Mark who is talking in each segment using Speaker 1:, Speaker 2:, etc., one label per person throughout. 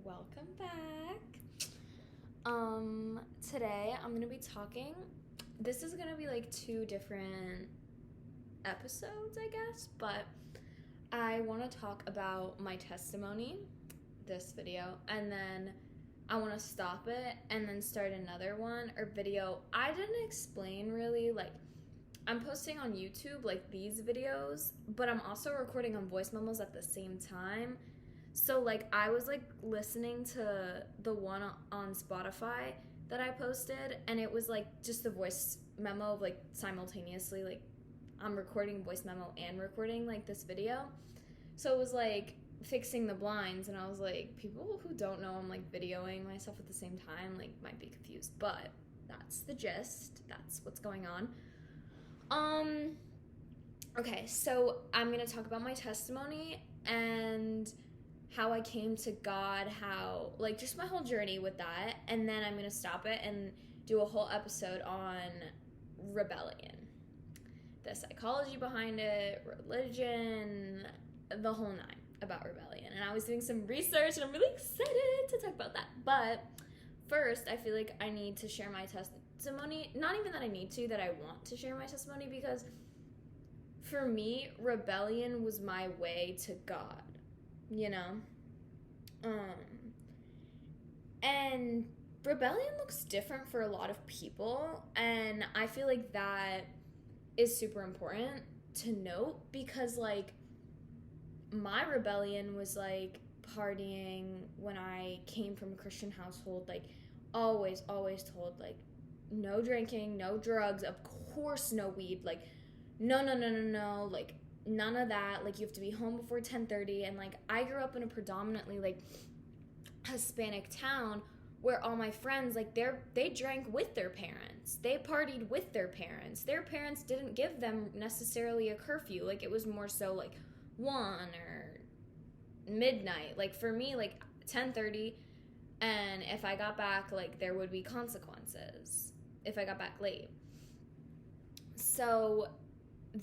Speaker 1: welcome back. Today I'm gonna be talking. This is gonna be like two different episodes, I guess, but I want to talk about my testimony, this video, and then I want to stop it and then start another one or video. I didn't explain really, like, I'm posting on YouTube like these videos, but I'm also recording on voice memos at the same time. So like I was like listening to the one on Spotify that I posted, and it was like just the voice memo of like simultaneously, like I'm recording voice memo and recording like this video. So it was like fixing the blinds, and I was like, people who don't know I'm like videoing myself at the same time like might be confused, but that's the gist. That's what's going on. Okay, so I'm gonna talk about my testimony and how I came to God, how, like, just my whole journey with that, and then I'm gonna stop it and do a whole episode on rebellion, the psychology behind it, religion, the whole nine about rebellion. And I was doing some research, and I'm really excited to talk about that. But first, I feel like I need to share my testimony. Not even that I need to, that I want to share my testimony, because for me, rebellion was my way to God, you know? And rebellion looks different for a lot of people, and I feel like that is super important to note, because like my rebellion was like partying when I came from a Christian household, like always told like no drinking, no drugs, of course no weed, like no, like none of that, like you have to be home before 10:30. And like I grew up in a predominantly like Hispanic town where all my friends, like they drank with their parents, they partied with their parents didn't give them necessarily a curfew, like it was more so like 1 or midnight. Like for me, like 10:30, and if I got back, like there would be consequences if I got back late. So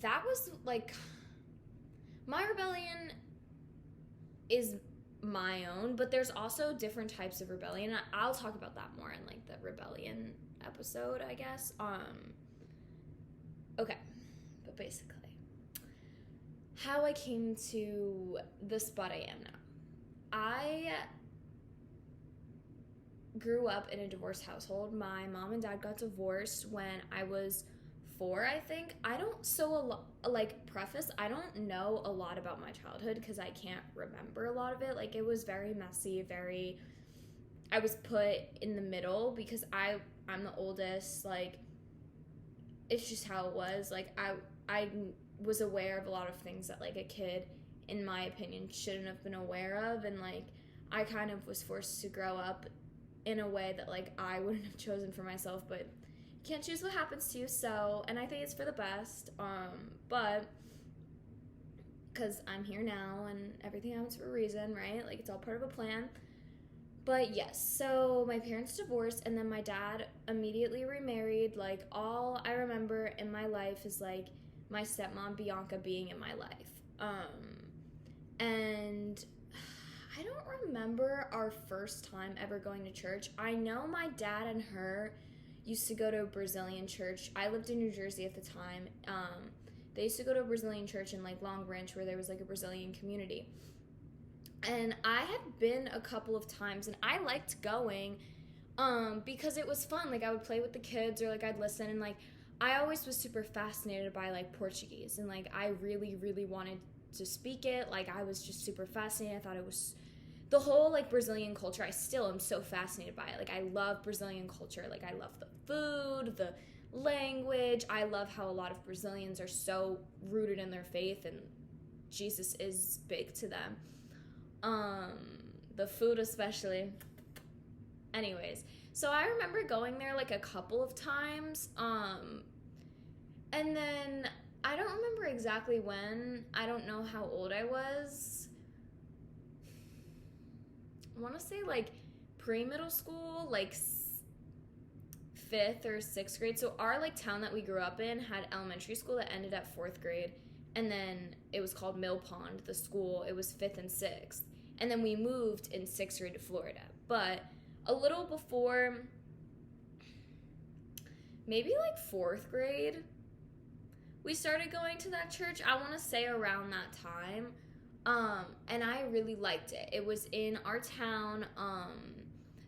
Speaker 1: that was like my rebellion is my own, but there's also different types of rebellion. I'll talk about that more in like the rebellion episode, I guess. Okay, but basically how I came to the spot I am now. I grew up in a divorced household. My mom and dad got divorced when I was 4, I think. I don't I don't know a lot about my childhood because I can't remember a lot of it. Like it was very messy, I was put in the middle because I'm the oldest. Like it's just how it was. Like I was aware of a lot of things that like a kid, in my opinion, shouldn't have been aware of, and like I kind of was forced to grow up in a way that like I wouldn't have chosen for myself, but can't choose what happens to you. So, and I think it's for the best, but because I'm here now and everything happens for a reason, right? Like it's all part of a plan. But yes, so my parents divorced, and then my dad immediately remarried. Like all I remember in my life is like my stepmom Bianca being in my life, and I don't remember our first time ever going to church. I know my dad and her used to go to a Brazilian church. I lived in New Jersey at the time. They used to go to a Brazilian church in like Long Branch, where there was like a Brazilian community. And I had been a couple of times, and I liked going because it was fun. Like I would play with the kids, or like I'd listen, and like I always was super fascinated by like Portuguese, and like I really wanted to speak it. Like I was just super fascinated. I thought it was the whole like Brazilian culture. I still am so fascinated by it. Like I love Brazilian culture. Like I love the food, the language. I love how a lot of Brazilians are so rooted in their faith, and Jesus is big to them. The food especially. Anyways, so I remember going there like a couple of times. And then I don't remember exactly when. I don't know how old I was. I want to say like pre-middle school, like 5th or 6th grade. So our like town that we grew up in had elementary school that ended at 4th grade, and then it was called Mill Pond, the school. It was 5th and 6th. And then we moved in 6th grade to Florida. But a little before, maybe like 4th grade, we started going to that church. I want to say around that time. And I really liked it. It was in our town.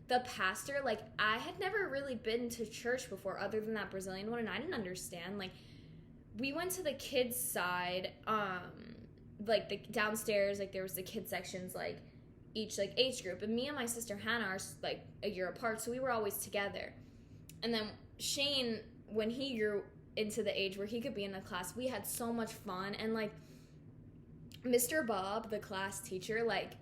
Speaker 1: The pastor, like, I had never really been to church before other than that Brazilian one, and I didn't understand. Like, we went to the kids side, like the downstairs, like there was the kids sections, like each like age group, and me and my sister Hannah are like a year apart, so we were always together. And then Shane, when he grew into the age where he could be in a class, we had so much fun. And like Mr. Bob, the class teacher, like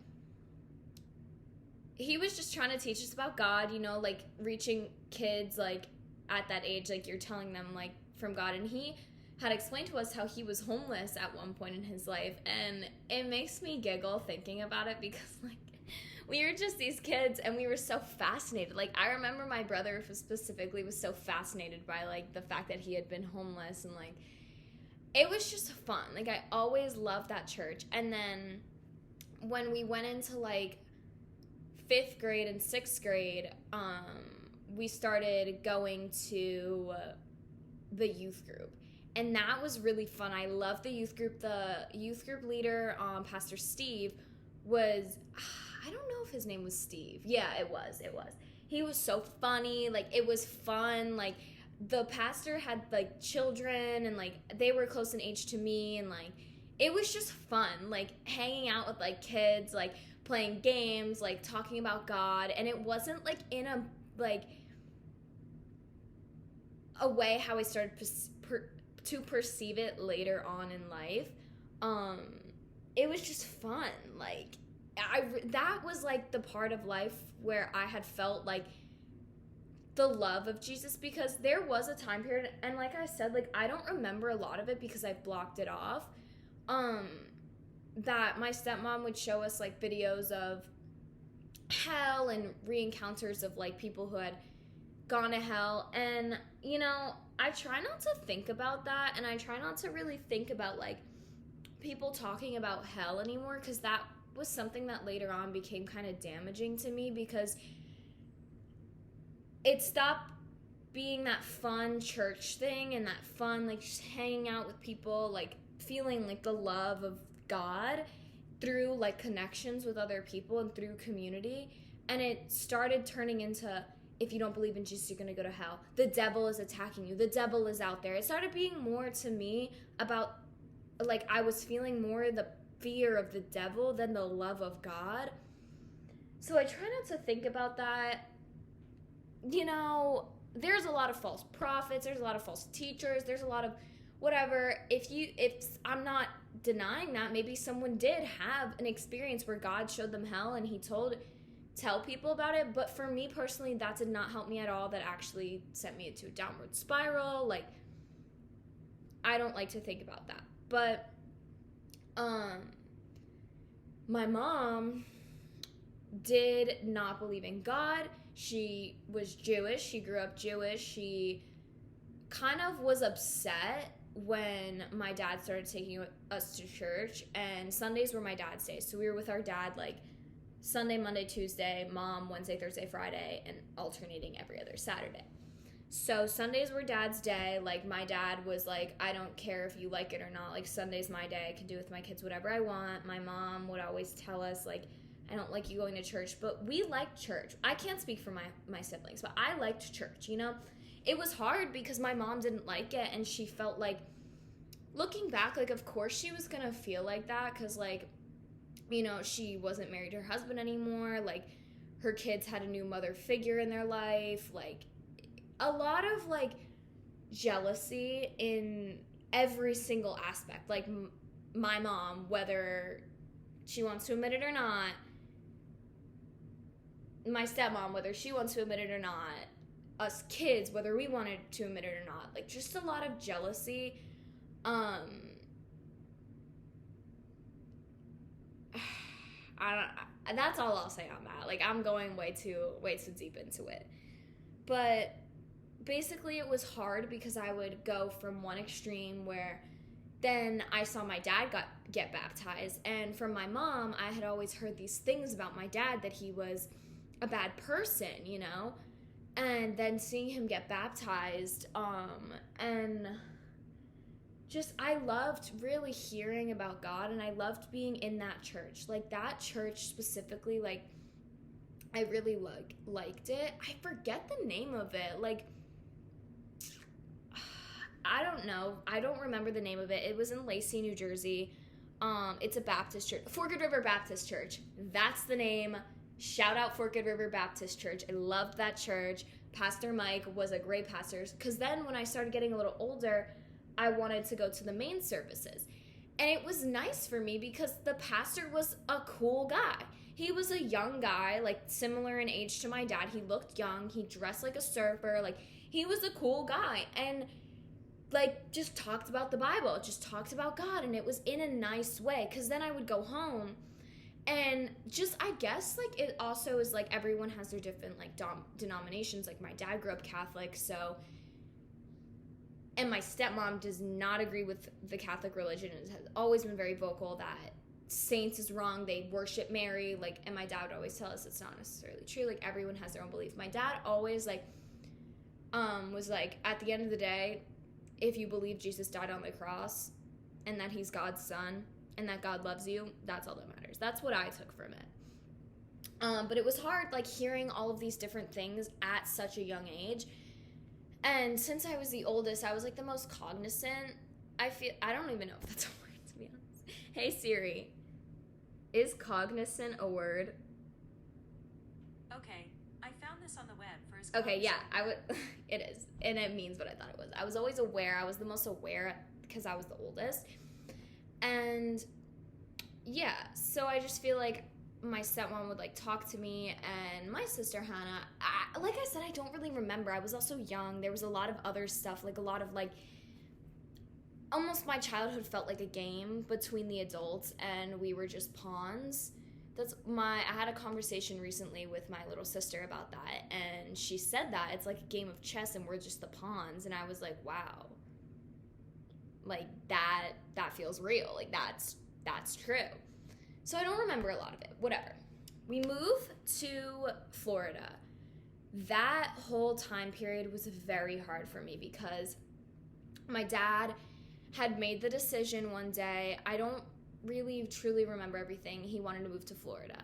Speaker 1: he was just trying to teach us about God, you know, like reaching kids like at that age, like you're telling them like from God. And he had explained to us how he was homeless at one point in his life, and it makes me giggle thinking about it because like we were just these kids and we were so fascinated. Like I remember my brother specifically was so fascinated by like the fact that he had been homeless, and like it was just fun. Like I always loved that church. And then when we went into like 5th grade and 6th grade, we started going to the youth group. And that was really fun. I loved the youth group. The youth group leader, Pastor Steve, was, I don't know if his name was Steve. Yeah, it was. He was so funny. Like, it was fun. Like, the pastor had, like, children, and, like, they were close in age to me. And, like, it was just fun. Like, hanging out with, like, kids, like, playing games, like, talking about God. And it wasn't, like, in a, like, a way how I started to perceive it later on in life. It was just fun. Like that was like the part of life where I had felt like the love of Jesus, because there was a time period, and like I said, like I don't remember a lot of it because I blocked it off, that my stepmom would show us like videos of hell and re-encounters of like people who had gone to hell. And you know, I try not to think about that, and I try not to really think about like people talking about hell anymore, because that was something that later on became kind of damaging to me, because it stopped being that fun church thing and that fun like just hanging out with people, like feeling like the love of God through like connections with other people and through community. And it started turning into, if you don't believe in Jesus, you're going to go to hell. The devil is attacking you. The devil is out there. It started being more to me about, like, I was feeling more the fear of the devil than the love of God. So I try not to think about that. You know, there's a lot of false prophets. There's a lot of false teachers. There's a lot of whatever. If I'm not denying that, maybe someone did have an experience where God showed them hell and he tell people about it, but for me personally, that did not help me at all. That actually sent me into a downward spiral. Like, I don't like to think about that. But my mom did not believe in God. She was Jewish. She grew up Jewish. She kind of was upset when my dad started taking us to church, and Sundays were my dad's days. So we were with our dad like Sunday, Monday, Tuesday, Mom, Wednesday, Thursday, Friday, and alternating every other Saturday. So Sundays were Dad's day. Like, my dad was like, I don't care if you like it or not. Like, Sunday's my day. I can do with my kids whatever I want. My mom would always tell us, like, I don't like you going to church. But we liked church. I can't speak for my siblings, but I liked church, you know? It was hard because my mom didn't like it, and she felt like, looking back, like, of course she was going to feel like that because, like, you know, she wasn't married to her husband anymore. Like, her kids had a new mother figure in their life. Like, a lot of, like, jealousy in every single aspect. Like, my mom, whether she wants to admit it or not. My stepmom, whether she wants to admit it or not. Us kids, whether we wanted to admit it or not. Like, just a lot of jealousy. That's all I'll say on that. Like, I'm going way too deep into it. But basically it was hard because I would go from one extreme where then I saw my dad get baptized. And from my mom, I had always heard these things about my dad, that he was a bad person, you know? And then seeing him get baptized, and just, I loved really hearing about God, and I loved being in that church. Like, that church specifically, like, I really liked it. I forget the name of it. Like, I don't know. I don't remember the name of it. It was in Lacey, New Jersey. It's a Baptist church. Forked River Baptist Church. That's the name. Shout out Forked River Baptist Church. I loved that church. Pastor Mike was a great pastor. Because then when I started getting a little older, I wanted to go to the main services. And it was nice for me because the pastor was a cool guy. He was a young guy, like similar in age to my dad. He looked young. He dressed like a surfer. Like, he was a cool guy. And like, just talked about the Bible, just talked about God. And it was in a nice way. Because then I would go home and just, I guess, like, it also is like everyone has their different like denominations. Like, my dad grew up Catholic, so, and my stepmom does not agree with the Catholic religion and has always been very vocal that saints is wrong, they worship Mary, like, and my dad would always tell us it's not necessarily true, like, everyone has their own belief. My dad always, like, was like, at the end of the day, if you believe Jesus died on the cross and that he's God's son and that God loves you, that's all that matters. That's what I took from it. But it was hard, like, hearing all of these different things at such a young age. And since I was the oldest, I was, like, the most cognizant. I don't even know if that's a word, to be honest. Hey, Siri, is cognizant a word?
Speaker 2: Okay, I found this on the web for his.
Speaker 1: Okay, yeah, it is. And it means what I thought it was. I was always aware. I was the most aware because I was the oldest. And, yeah, so I just feel like my stepmom would, like, talk to me, and my sister Hannah, like I said, I don't really remember. I was also young. There was a lot of other stuff, like, a lot of, like, almost my childhood felt like a game between the adults, and we were just pawns. I had a conversation recently with my little sister about that, and she said that it's like a game of chess and we're just the pawns. And I was like, wow, like, that feels real. Like, that's true. So I don't remember a lot of it. Whatever. We move to Florida. That whole time period was very hard for me because my dad had made the decision one day. I don't really truly remember everything. He wanted to move to Florida.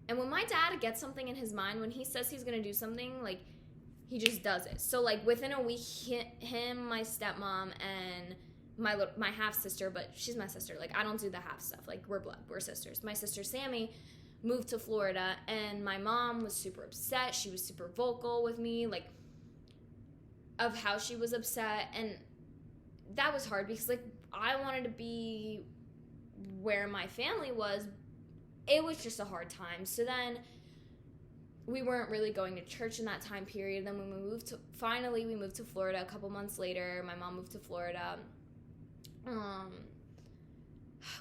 Speaker 1: And when my dad gets something in his mind, when he says he's going to do something, like, he just does it. So, like, within a week, him, my stepmom, and my half-sister, but she's my sister. Like, I don't do the half stuff. Like, we're blood. We're sisters. My sister, Sammy, moved to Florida, and my mom was super upset. She was super vocal with me, like, of how she was upset. And that was hard because, like, I wanted to be where my family was. It was just a hard time. So then we weren't really going to church in that time period. Then when we moved to Florida a couple months later. My mom moved to Florida.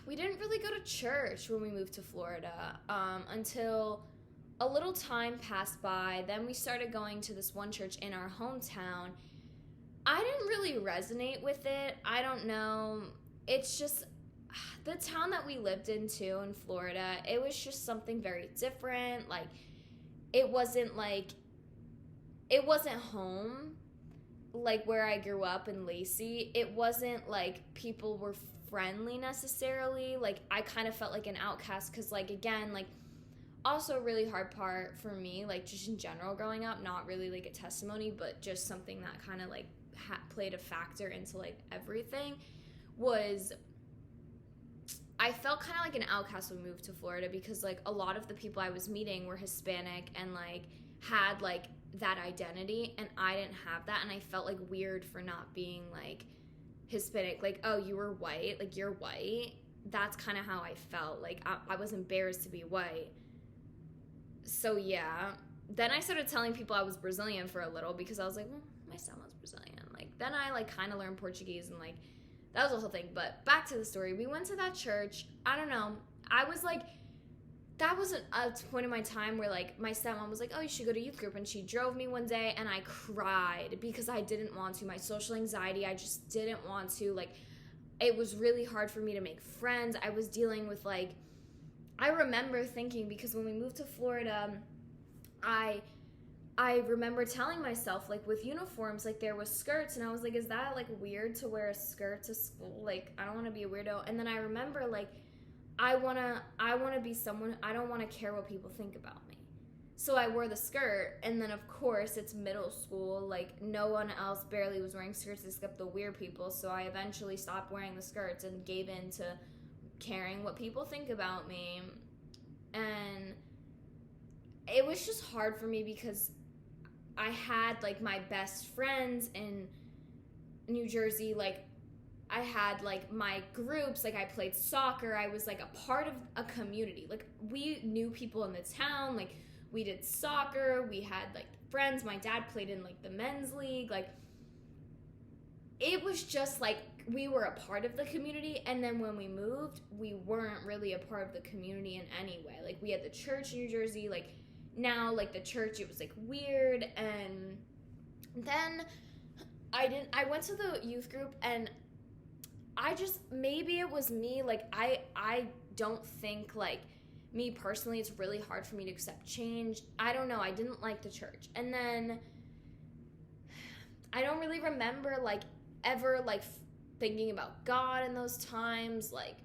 Speaker 1: We didn't really go to church when we moved to Florida until a little time passed by. Then we started going to this one church in our hometown. I didn't really resonate with it. I don't know. It's just the town that we lived in too in Florida. It was just something very different. Like, it wasn't home like where I grew up in Lacey. It wasn't like people were friendly necessarily. Like, I kind of felt like an outcast because, like, again, like, also a really hard part for me, like, just in general growing up, not really like a testimony, but just something that kind of like played a factor into like everything, was I felt kind of like an outcast when we moved to Florida because, like, a lot of the people I was meeting were Hispanic and, like, had, like, that identity, and I didn't have that, and I felt, like, weird for not being, like, Hispanic. Like, oh, you were white? Like, you're white? That's kind of how I felt. Like, I was embarrassed to be white. So, yeah. Then I started telling people I was Brazilian for a little because I was like, well, my son was Brazilian. Like, then I, like, kind of learned Portuguese and, like, that was the whole thing. But back to the story. We went to that church. I don't know. I was like, that was a point in my time where, like, my stepmom was like, oh, you should go to youth group. And she drove me one day, and I cried because I didn't want to. My social anxiety, I just didn't want to. Like, it was really hard for me to make friends. I was dealing with, like, I remember thinking, because when we moved to Florida, I remember telling myself, like, with uniforms, like, there was skirts, and I was like, is that, like, weird to wear a skirt to school? Like, I don't want to be a weirdo. And then I remember, like, I want to be someone, I don't want to care what people think about me. So I wore the skirt, and then, of course, it's middle school. Like, no one else barely was wearing skirts except the weird people, so I eventually stopped wearing the skirts and gave in to caring what people think about me. And it was just hard for me because I had, like, my best friends in New Jersey. Like, I had, like, my groups. Like, I played soccer. I was, like, a part of a community. Like, we knew people in the town. Like, we did soccer. We had, like, friends. My dad played in, like, the men's league. Like, it was just, like, we were a part of the community. And then when we moved, we weren't really a part of the community in any way. Like, we had the church in New Jersey. Like, now, like, the church, it was, like, weird. And then I went to the youth group, and I just, maybe it was me, like, I don't think, like, me personally, it's really hard for me to accept change. I don't know, I didn't like the church. And then I don't really remember, like, ever, like, thinking about God in those times. Like,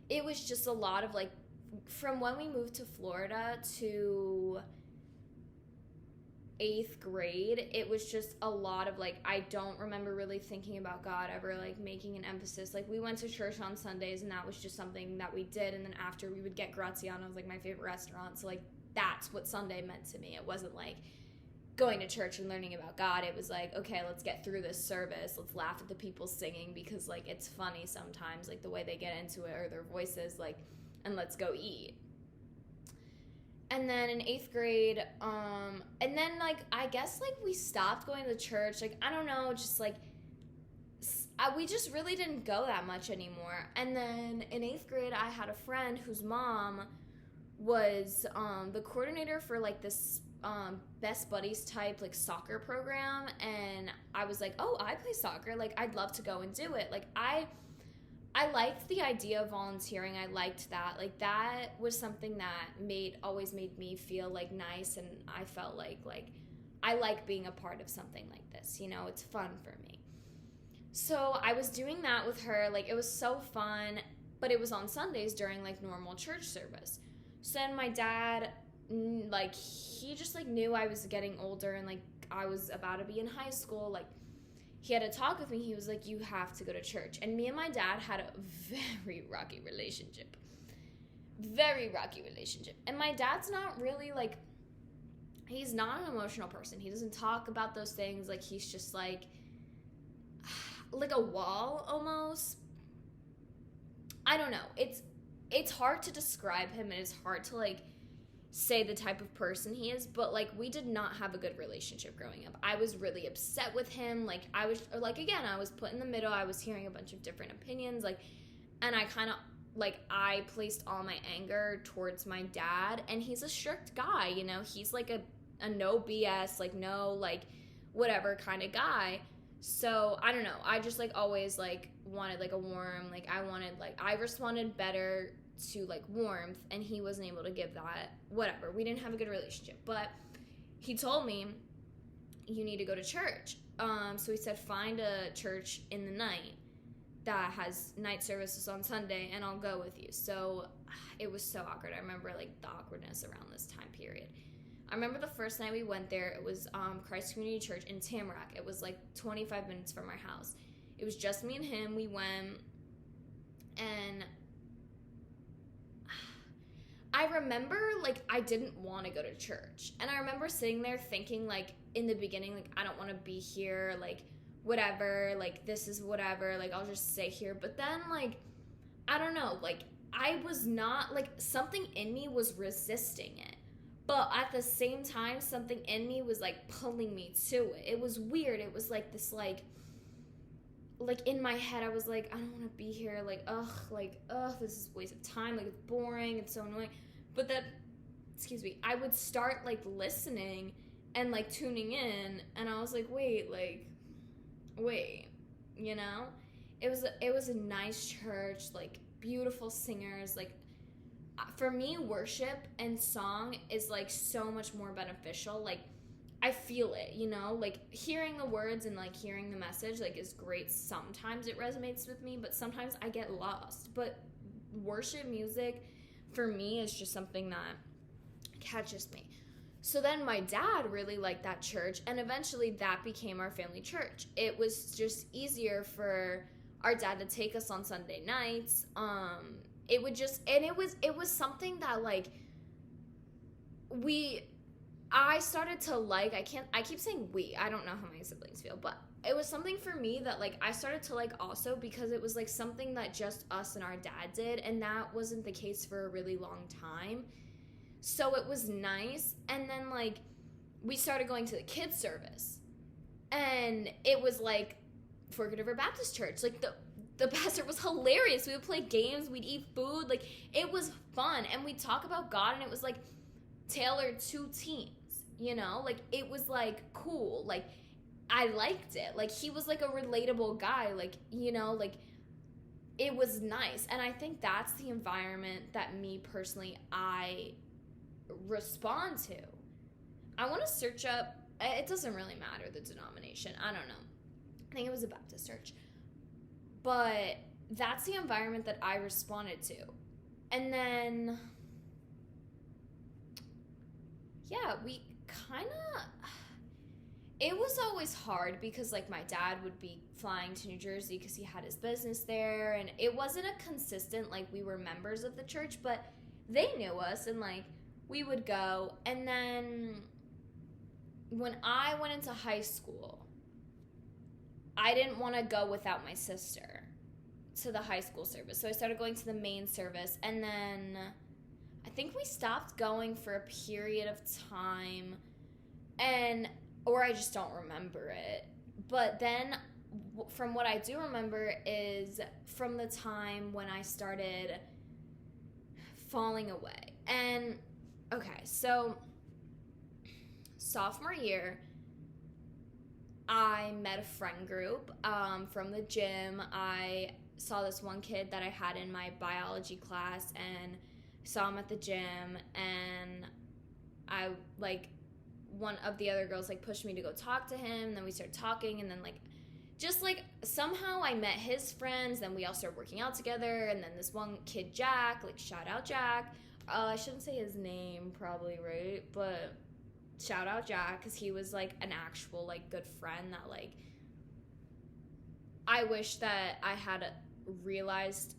Speaker 1: it was just a lot of, like, from when we moved to Florida to 8th grade, it was just a lot of, like, I don't remember really thinking about God ever, like, making an emphasis. Like, we went to church on Sundays, and that was just something that we did. And then after, we would get Graziano's, like, my favorite restaurant. So, like, that's what Sunday meant to me. It wasn't like going to church and learning about God. It was like, okay, let's get through this service. Let's laugh at the people singing, because, like, it's funny sometimes, like, the way they get into it, or their voices, like, and let's go eat. And then in 8th grade, and then, like, I guess, like, we stopped going to church. Like, I don't know, just, like, we just really didn't go that much anymore. And then in 8th grade, I had a friend whose mom was the coordinator for, like, this Best Buddies type, like, soccer program. And I was like, oh, I play soccer. Like, I'd love to go and do it. Like, I liked the idea of volunteering. I liked that. Like, that was something that always made me feel, like, nice, and I felt like I like being a part of something like this. You know, it's fun for me. So I was doing that with her. Like, it was so fun, but it was on Sundays during, like, normal church service. So then my dad, like, he just, like, knew I was getting older, and, like, I was about to be in high school. Like, he had a talk with me. He was like, you have to go to church. And me and my dad had a very rocky relationship. Very rocky relationship. And my dad's not really, like, he's not an emotional person. He doesn't talk about those things. Like, he's just, like a wall, almost. I don't know. It's hard to describe him, and it's hard to, like, say the type of person he is, but, like, we did not have a good relationship growing up. I was really upset with him. Like, I was put in the middle. I was hearing a bunch of different opinions, like, and I kind of, like, I placed all my anger towards my dad, and he's a strict guy, you know. He's, like, a no BS, like, no, like, whatever kind of guy. So, I don't know. I just, like, always, like, wanted, like, a warm, like, I responded better to, like, warmth, and he wasn't able to give that. Whatever, we didn't have a good relationship, but he told me, you need to go to church. So he said, find a church in the night that has night services on Sunday, and I'll go with you. So it was so awkward. I remember, like, the awkwardness around this time period. I remember the first night we went there, it was Christ Community Church in Tamarack. It was, like, 25 minutes from our house. It was just me and him. We went, and I remember, like, I didn't want to go to church. And I remember sitting there thinking, like, in the beginning, like, I don't want to be here, like, whatever, like, this is whatever, like, I'll just stay here. But then, like, I don't know, like, I was not, like, something in me was resisting it. But at the same time, something in me was, like, pulling me to it. It was weird. It was, like, this, like, in my head, I was like, I don't want to be here. Like, this is a waste of time. Like, it's boring. It's so annoying. But then, I would start, like, listening and, like, tuning in. And I was like, wait, you know? it was a nice church, like beautiful singers. Like for me, worship and song is like so much more beneficial. Like I feel it, like hearing the words and like hearing the message like is great. Sometimes it resonates with me, but sometimes I get lost. But worship music for me is just something that catches me. So then my dad really liked that church, and eventually that became our family church. It was just easier for our dad to take us on Sunday nights. It was something that like I started to like. I keep saying we. I don't know how my siblings feel, but it was something for me that like I started to like also, because it was like something that just us and our dad did, and that wasn't the case for a really long time. So it was nice. And then like we started going to the kids service, and it was like Forked River Baptist Church. Like the pastor was hilarious. We would play games, we'd eat food, like it was fun, and we'd talk about God, and it was like tailored to teens, like it was like cool. Like I liked it. Like he was like a relatable guy, like like it was nice. And I think that's the environment that me personally I respond to. I want to search up, it doesn't really matter the denomination, I don't know, I think it was a Baptist church, but that's the environment that I responded to. And then we kind of, it was always hard because like my dad would be flying to New Jersey because he had his business there, and it wasn't a consistent, like we were members of the church, but they knew us, and like we would go. And then when I went into high school, I didn't want to go without my sister to the high school service, so I started going to the main service. And then I think we stopped going for a period of time, or I just don't remember it. But then from what I do remember is from the time when I started falling away. And okay, so sophomore year, I met a friend group from the gym. I saw this one kid that I had in my biology class, and saw him at the gym, and I like one of the other girls like pushed me to go talk to him, and then we started talking, and then like just like somehow I met his friends, then we all started working out together. And then this one kid, Jack, like shout out Jack, I shouldn't say his name probably, right, but shout out Jack, because he was like an actual like good friend that like I wish that I had realized.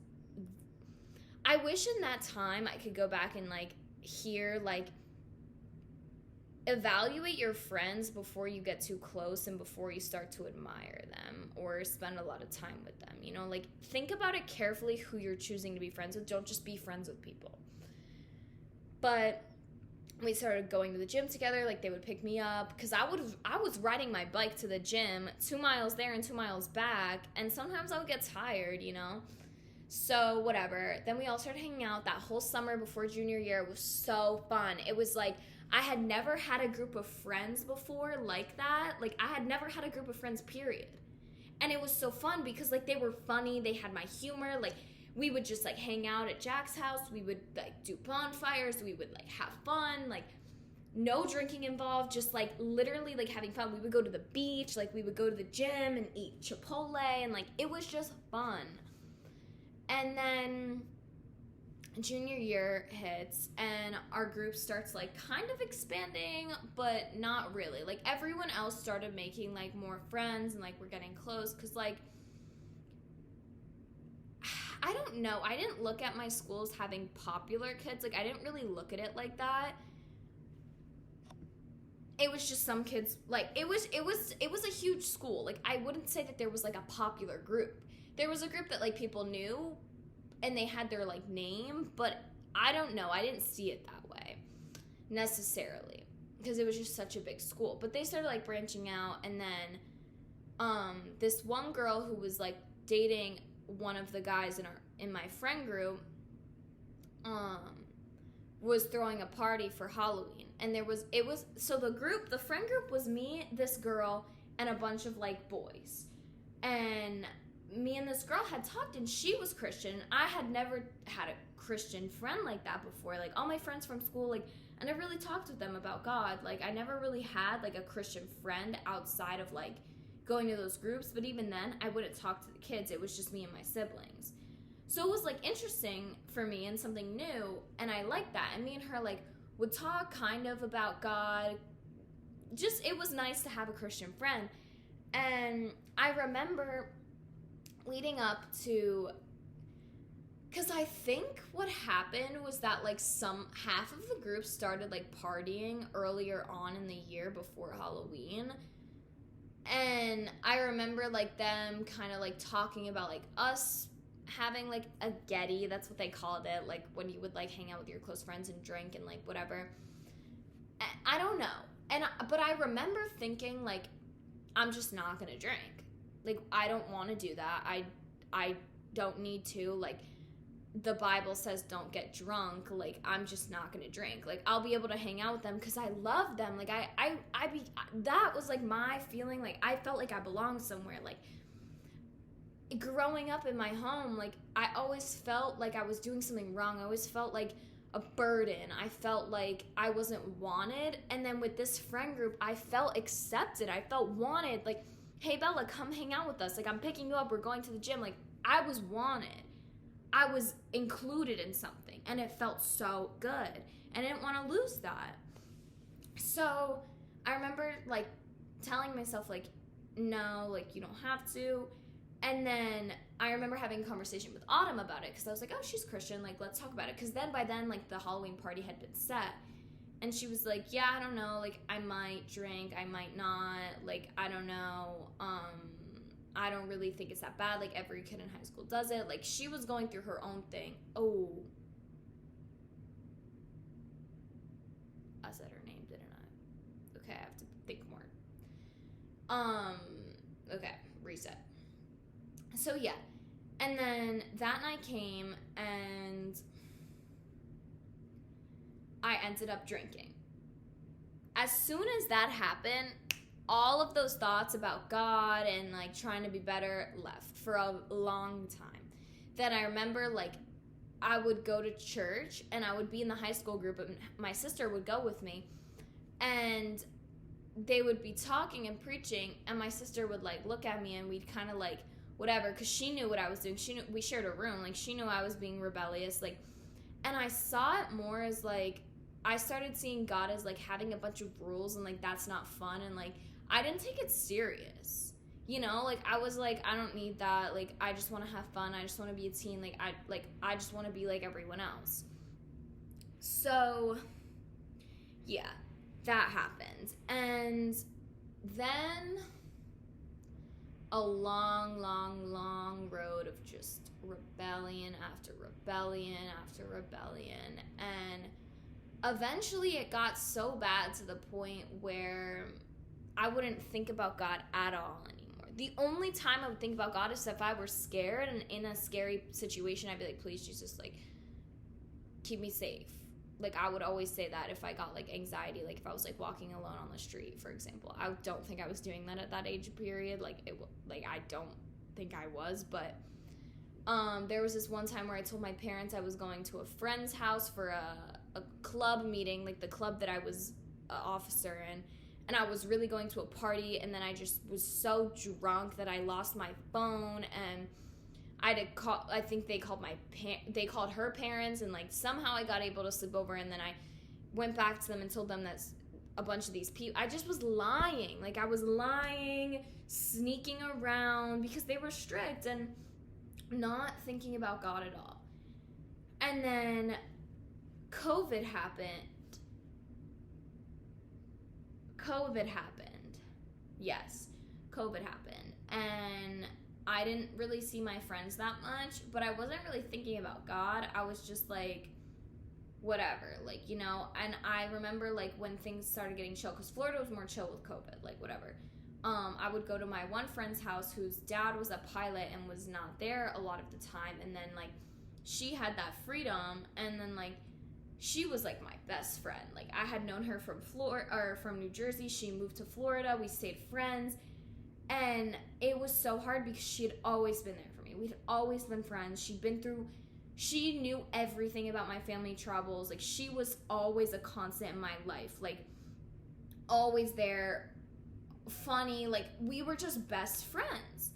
Speaker 1: I wish in that time I could go back and like hear like evaluate your friends before you get too close and before you start to admire them or spend a lot of time with them. Like think about it carefully who you're choosing to be friends with. Don't just be friends with people. But we started going to the gym together. Like they would pick me up, because I was riding my bike to the gym 2 miles there and 2 miles back, and sometimes I would get tired, So whatever. Then we all started hanging out that whole summer before junior year. It was so fun. It was like I had never had a group of friends before like that. Like I had never had a group of friends, period. And it was so fun because like they were funny, they had my humor. Like we would just like hang out at Jack's house. We would like do bonfires. We would like have fun. Like no drinking involved, just like literally like having fun. We would go to the beach. Like we would go to the gym and eat Chipotle, and like it was just fun. And then junior year hits, and our group starts like kind of expanding, but not really. Like everyone else started making like more friends, and like we're getting close, because like I don't know, I didn't look at my school as having popular kids. Like I didn't really look at it like that. It was just some kids, like it was a huge school. Like I wouldn't say that there was like a popular group. There was a group that like people knew and they had their like name, but I don't know, I didn't see it that way necessarily, because it was just such a big school. But they started like branching out, and then this one girl who was like dating one of the guys in my friend group was throwing a party for Halloween. And the friend group was me, this girl, and a bunch of like boys. And me and this girl had talked, and she was Christian. I had never had a Christian friend like that before. Like, all my friends from school, like, I never really talked with them about God. Like, I never really had, like, a Christian friend outside of, like, going to those groups. But even then, I wouldn't talk to the kids. It was just me and my siblings. So it was, like, interesting for me and something new, and I liked that. And me and her, like, would talk kind of about God. Just, it was nice to have a Christian friend. And I remember leading up to, because I think what happened was that, like, half of the group started, like, partying earlier on in the year before Halloween. And I remember, like, them kind of, like, talking about, like, us having, like, a Getty. That's what they called it, like, when you would, like, hang out with your close friends and drink and, like, whatever. I don't know. But I remember thinking, like, I'm just not gonna drink. Like, I don't want to do that. I don't need to. Like, the Bible says don't get drunk. Like, I'm just not gonna drink. Like, I'll be able to hang out with them because I love them. Like, that was, like, my feeling. Like, I felt like I belonged somewhere. Like, growing up in my home, like, I always felt like I was doing something wrong. I always felt like a burden. I felt like I wasn't wanted. And then with this friend group, I felt accepted. I felt wanted. Like, hey, Bella, come hang out with us. Like, I'm picking you up. We're going to the gym. Like, I was wanted. I was included in something. And it felt so good. And I didn't want to lose that. So I remember, like, telling myself, like, no, like, you don't have to. And then I remember having a conversation with Autumn about it because I was like, oh, she's Christian. Like, let's talk about it. Because by then, like, the Halloween party had been set. And she was like, yeah, I don't know. Like, I might drink. I might not. Like, I don't know. I don't really think it's that bad. Like, every kid in high school does it. Like, she was going through her own thing. Oh. I said her name, didn't I? Okay, I have to think more. Okay, reset. So, yeah. And then that night came, and I ended up drinking. As soon as that happened, all of those thoughts about God and, like, trying to be better left for a long time. Then I remember, like, I would go to church, and I would be in the high school group, and my sister would go with me, and they would be talking and preaching, and my sister would, like, look at me, and we'd kind of, like, whatever, because she knew what I was doing. She knew we shared a room. Like, she knew I was being rebellious. Like, and I saw it more as, like, I started seeing God as, like, having a bunch of rules, and, like, that's not fun. And, like, I didn't take it serious. You know, like, I was like, I don't need that. Like, I just want to have fun. I just want to be a teen. I just want to be like everyone else. So, yeah, that happened. And then a long, long, long road of just rebellion after rebellion after rebellion. And eventually it got so bad to the point where I wouldn't think about God at all anymore. The only time I would think about God is if I were scared and in a scary situation. I'd be like, please, Jesus, like, keep me safe. Like, I would always say that if I got, like, anxiety, like, if I was, like, walking alone on the street, for example. I don't think I was doing that at that age period. Like, I don't think I was, but there was this one time where I told my parents I was going to a friend's house for a club meeting, like, the club that I was an officer in, and I was really going to a party, and then I just was so drunk that I lost my phone, and I think they called her parents, and, like, somehow I got able to sleep over, and then I went back to them and told them that a bunch of these people, I just was lying. Like, I was lying, sneaking around, because they were strict, and not thinking about God at all. And then COVID happened. Yes, COVID happened. And I didn't really see my friends that much, but I wasn't really thinking about God. I was just like, whatever, like, you know. And I remember, like, when things started getting chill, because Florida was more chill with COVID, like, whatever. I would go to my one friend's house whose dad was a pilot and was not there a lot of the time, and then, like, she had that freedom, and then, like, she was, like, my best friend. Like, I had known her from New Jersey. She moved to Florida. We stayed friends. And it was so hard because she had always been there for me. We'd always been friends. She knew everything about my family troubles. Like, she was always a constant in my life. Like, always there, funny. Like, we were just best friends.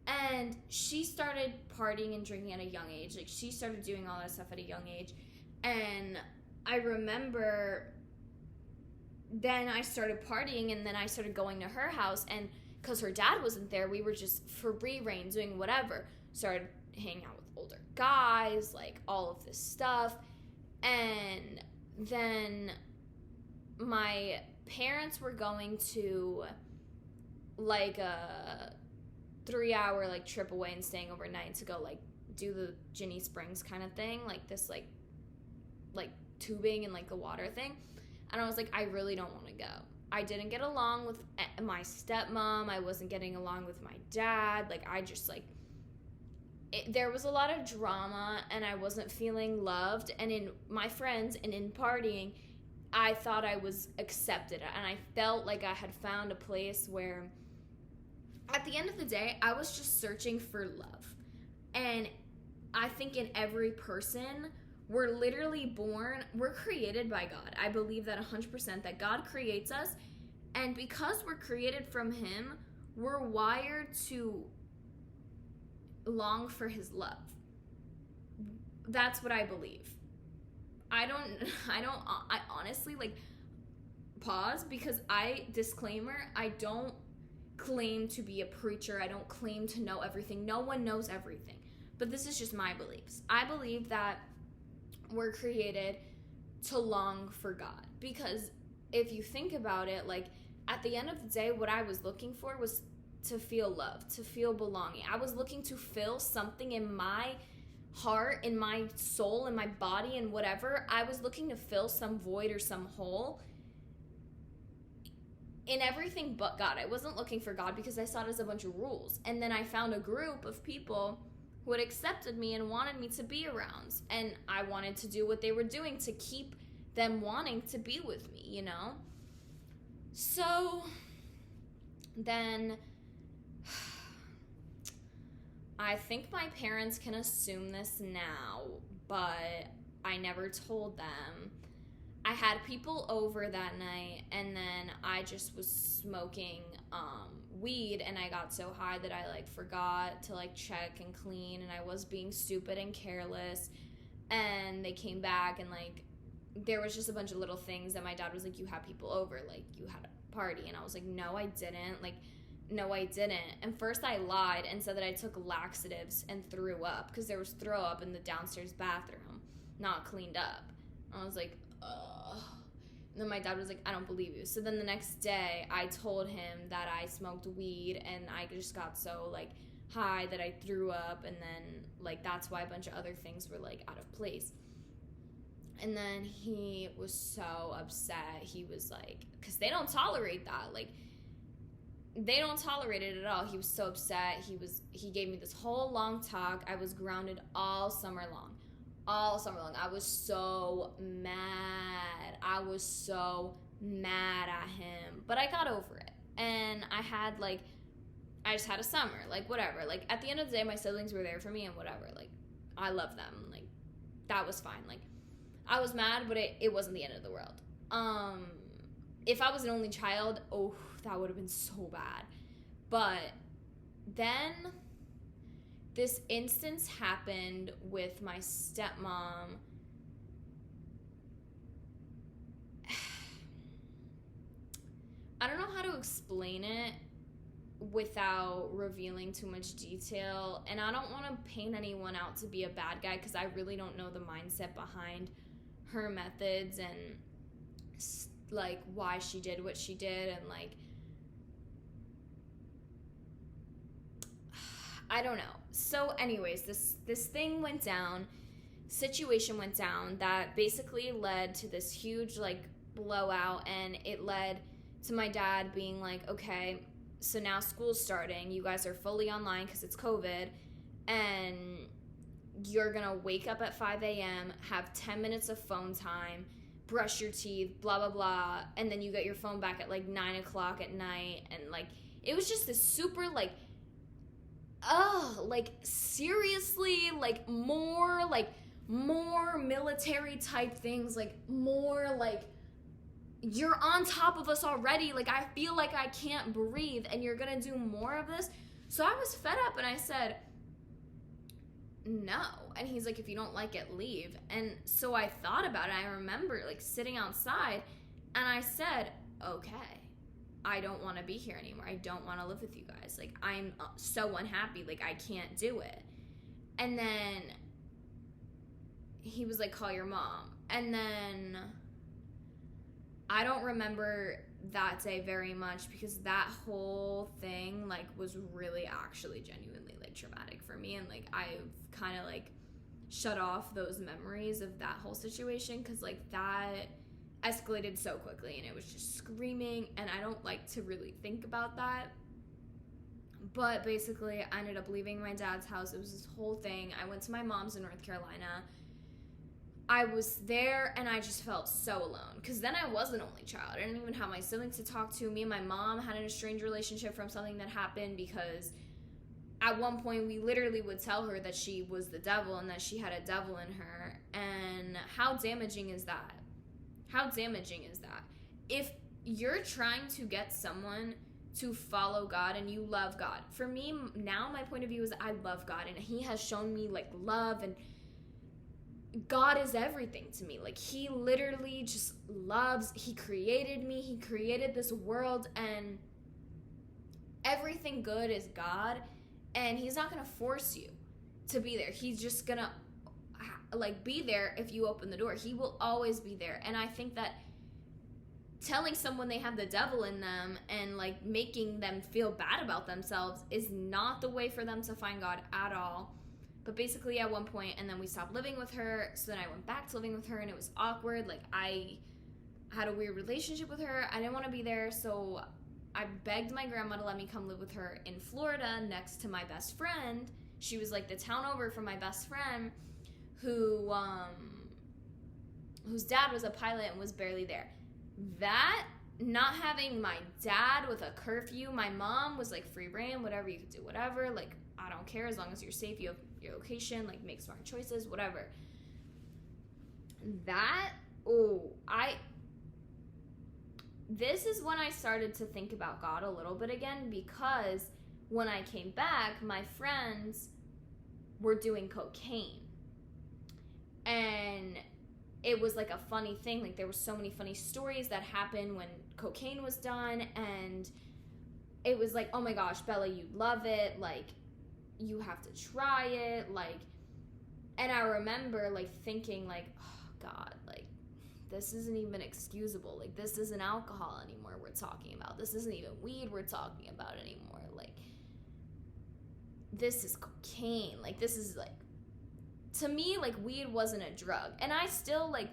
Speaker 1: And she started partying and drinking at a young age. Like, she started doing all that stuff at a young age. And I remember then I started partying, and then I started going to her house, and because her dad wasn't there, we were just free reign doing whatever. Started hanging out with older guys, like all of this stuff. And then my parents were going to like a 3-hour like trip away and staying overnight to go like do the Ginny Springs kind of thing, like this like tubing and like the water thing. And I was like, I really don't want to go. I didn't get along with my stepmom. I wasn't getting along with my dad. Like, I just like there was a lot of drama, and I wasn't feeling loved. And in my friends and in partying, I thought I was accepted, and I felt like I had found a place where at the end of the day, I was just searching for love. And I think in every person, we're literally born, we're created by God. I believe that 100%, that God creates us, and because we're created from Him, we're wired to long for His love. That's what I believe. I honestly, like, pause, because disclaimer, I don't claim to be a preacher. I don't claim to know everything. No one knows everything. But this is just my beliefs. I believe that we're created to long for God, because if you think about it, like, at the end of the day, what I was looking for was to feel love, to feel belonging. I was looking to fill something in my heart, in my soul, in my body, and whatever. I was looking to fill some void or some hole in everything but God. I wasn't looking for God because I saw it as a bunch of rules. And then I found a group of people who had accepted me and wanted me to be around. And I wanted to do what they were doing to keep them wanting to be with me, you know? So then I think my parents can assume this now, but I never told them. I had people over that night, and then I just was smoking weed, and I got so high that I like forgot to like check and clean, and I was being stupid and careless. And they came back, and like there was just a bunch of little things that my dad was like, you had people over, like you had a party. And I was like, no, I didn't. Like, no, I didn't. And first I lied and said that I took laxatives and threw up, because there was throw up in the downstairs bathroom, not cleaned up. I was like, ugh. And then my dad was like, I don't believe you. So then the next day I told him that I smoked weed, and I just got so like high that I threw up, and then like that's why a bunch of other things were like out of place. And then he was so upset. He was like, because they don't tolerate that. Like, they don't tolerate it at all. He was so upset. He gave me this whole long talk. I was grounded all summer long. All summer long. I was so mad. I was so mad at him. But I got over it. And I just had a summer. Like, whatever. Like, at the end of the day, my siblings were there for me, and whatever. Like, I love them. Like, that was fine. Like, I was mad, but it wasn't the end of the world. If I was an only child, oh, that would have been so bad. But then this instance happened with my stepmom. I don't know how to explain it without revealing too much detail, and I don't want to paint anyone out to be a bad guy, because I really don't know the mindset behind her methods and like why she did what she did, and like I don't know. So anyways, this thing went down, situation went down that basically led to this huge like blowout, and it led to my dad being like, okay, so now school's starting, you guys are fully online because it's COVID, and you're gonna wake up at 5 a.m., have 10 minutes of phone time, brush your teeth, blah blah blah, and then you get your phone back at like 9 o'clock at night, and like It was just this super, like, seriously, like, more military type things, like, more, like, you're on top of us already. Like, I feel like I can't breathe, and you're gonna do more of this. So I was fed up, and I said, no. And he's like, if you don't like it, leave. And so I thought about it. I remember, like, sitting outside, and I said, okay, I don't want to be here anymore. I don't want to live with you guys. Like, I'm so unhappy. Like, I can't do it. And then he was like, call your mom. And then I don't remember that day very much, because that whole thing, like, was really actually genuinely, like, traumatic for me. And, like, I've kind of, like, shut off those memories of that whole situation, because, like, that escalated so quickly, and it was just screaming, and I don't like to really think about that. But basically, I ended up leaving my dad's house. It was this whole thing. I went to my mom's in North Carolina. I was there, and I just felt so alone, because then I was an only child. I didn't even have my siblings to talk to. Me and my mom had an estranged relationship from something that happened, because at one point we literally would tell her that she was the devil and that she had a devil in her. And how damaging is that? How damaging is that? If you're trying to get someone to follow God and you love God. For me, now my point of view is I love God, and he has shown me, like, love, and God is everything to me. Like, he literally just loves. He created me. He created this world, and everything good is God, and he's not going to force you to be there. He's just going to, like, be there if you open the door. He will always be there. And I think that telling someone they have the devil in them and, like, making them feel bad about themselves is not the way for them to find God at all. But basically at one point, and then we stopped living with her, so then I went back to living with her, and it was awkward. Like, I had a weird relationship with her. I didn't want to be there, so I begged my grandma to let me come live with her in Florida next to my best friend. She was, like, the town over from my best friend, whose dad was a pilot and was barely there. That, not having my dad with a curfew, my mom was like, free reign, whatever, you could do whatever, like, I don't care, as long as you're safe, you have your location, like, make smart choices, whatever. This is when I started to think about God a little bit again, because when I came back, my friends were doing cocaine. And it was, like, a funny thing. Like, there were so many funny stories that happened when cocaine was done, and it was like, oh my gosh, Bella, you'd love it, like, you have to try it, like, and I remember, like, thinking, like, oh God, like, this isn't even excusable. Like, this isn't alcohol anymore we're talking about. This isn't even weed we're talking about anymore. Like, this is cocaine. Like, this is, like, to me, like, weed wasn't a drug. And I still, like,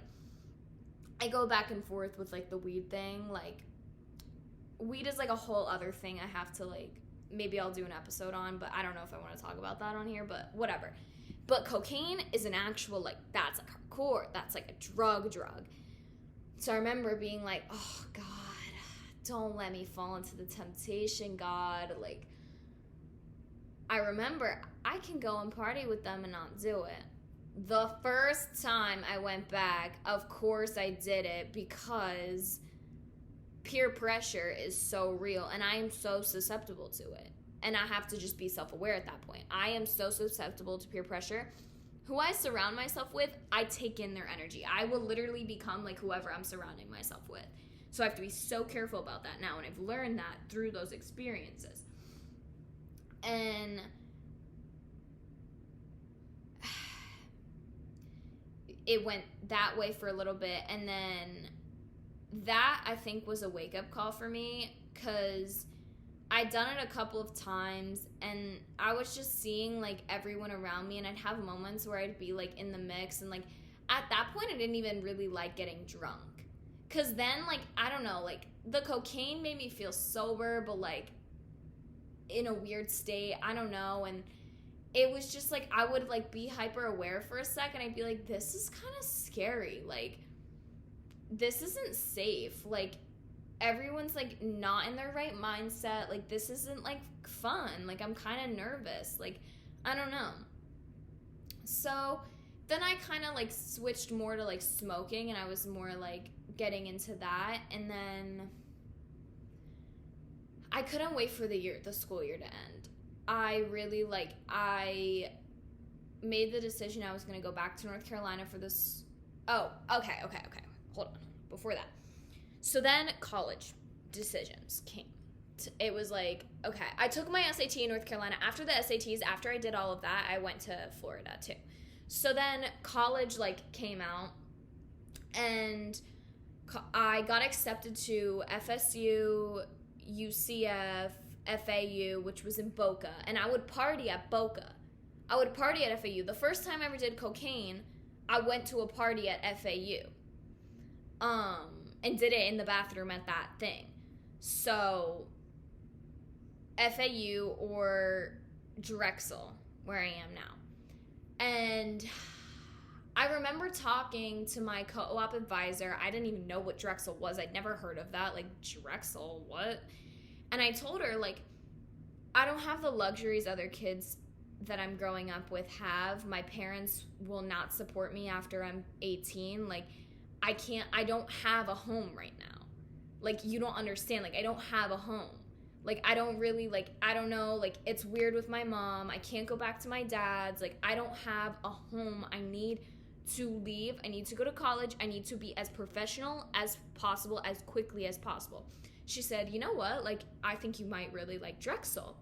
Speaker 1: I go back and forth with, like, the weed thing. Like, weed is, like, a whole other thing I have to, like, maybe I'll do an episode on, but I don't know if I want to talk about that on here, but whatever. But cocaine is an actual, like, that's, like, hardcore. That's, like, a drug. So I remember being like, oh, God, don't let me fall into the temptation, God. Like, I remember I can go and party with them and not do it. The first time I went back, of course I did it, because peer pressure is so real, and I am so susceptible to it. And I have to just be self-aware at that point. I am so susceptible to peer pressure. Who I surround myself with, I take in their energy. I will literally become like whoever I'm surrounding myself with. So I have to be so careful about that now, and I've learned that through those experiences. And it went that way for a little bit, and then that, I think, was a wake-up call for me, because I'd done it a couple of times, and I was just seeing, like, everyone around me, and I'd have moments where I'd be, like, in the mix, and, like, at that point, I didn't even really like getting drunk, because then, like, I don't know, like, the cocaine made me feel sober, but, like, in a weird state, I don't know, and it was just, like, I would, like, be hyper aware for a second. I'd be like, this is kind of scary, like, this isn't safe. Like, everyone's like not in their right mindset. Like this isn't like fun. Like I'm kind of nervous. Like I don't know. So then I kind of like switched more to like smoking, and I was more like getting into that. And then I couldn't wait for the school year to end. I made the decision I was going to go back to North Carolina for this. Oh, okay. Hold on. Before that. So then college decisions came. It was like, okay, I took my SAT in North Carolina. After the SATs, after I did all of that, I went to Florida too. So then college like came out, and I got accepted to FSU, UCF, FAU, which was in Boca, and I would party at Boca. I would party at FAU. The first time I ever did cocaine, I went to a party at FAU. And did it in the bathroom at that thing. So, FAU or Drexel, where I am now. And I remember talking to my co-op advisor. I didn't even know what Drexel was. I'd never heard of that. Like, Drexel, what? And I told her, like, I don't have the luxuries other kids that I'm growing up with have. My parents will not support me after I'm 18. Like, I don't have a home right now. Like, you don't understand. Like, I don't have a home. Like, I don't really, like, I don't know. Like, it's weird with my mom. I can't go back to my dad's. Like, I don't have a home. I need to leave. I need to go to college. I need to be as professional as possible, as quickly as possible. She said, you know what? Like, I think you might really like Drexel.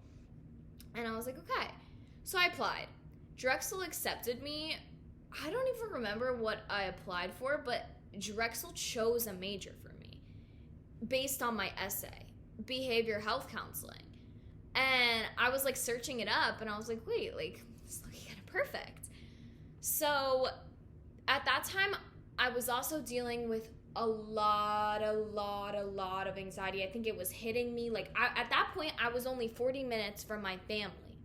Speaker 1: And I was like, okay. So I applied. Drexel accepted me. I don't even remember what I applied for, but Drexel chose a major for me based on my essay, behavior health counseling. And I was like searching it up, and I was like, wait, like, this is looking kind of perfect. So at that time, I was also dealing with a lot of anxiety. I think it was hitting me. Like, at that point, I was only 40 minutes from my family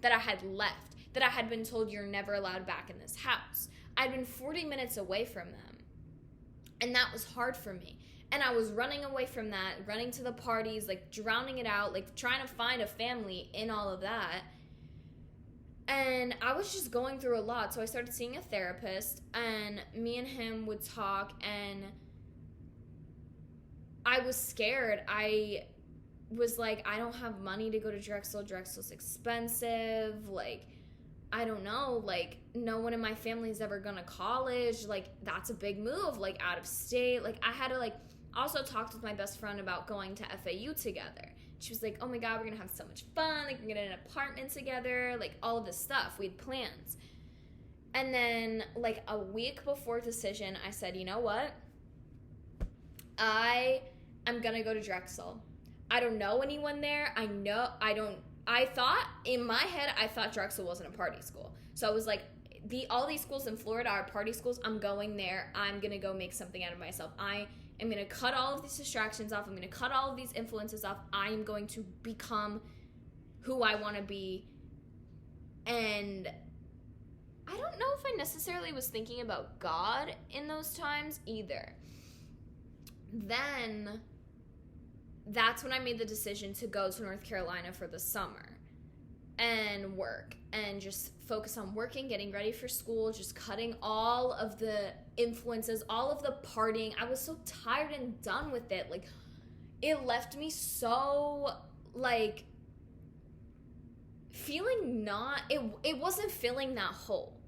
Speaker 1: that I had left, that I had been told you're never allowed back in this house. I'd been 40 minutes away from them. And that was hard for me. And I was running away from that, running to the parties, like drowning it out, like trying to find a family in all of that. And I was just going through a lot. So I started seeing a therapist, and me and him would talk, and I was scared. I was like, I don't have money to go to Drexel. Drexel's expensive. Like, I don't know, like, no one in my family is ever gonna college. Like, that's a big move, like, out of state. Like, I had to, like, also talk with my best friend about going to FAU together. She was like, oh my God, we're gonna have so much fun. Like, we're gonna get an apartment together. Like, all of this stuff. We had plans. And then, like, a week before decision, I said, you know what? I am gonna go to Drexel. I don't know anyone there. I thought, in my head, I thought Drexel wasn't a party school. So I was like, all these schools in Florida are party schools. I'm going there. I'm going to go make something out of myself. I am going to cut all of these distractions off. I'm going to cut all of these influences off. I am going to become who I want to be. And I don't know if I necessarily was thinking about God in those times either. Then that's when I made the decision to go to North Carolina for the summer and work and just focus on working, getting ready for school, just cutting all of the influences, all of the partying. I was so tired and done with it. Like, it left me so, like, feeling it wasn't filling that hole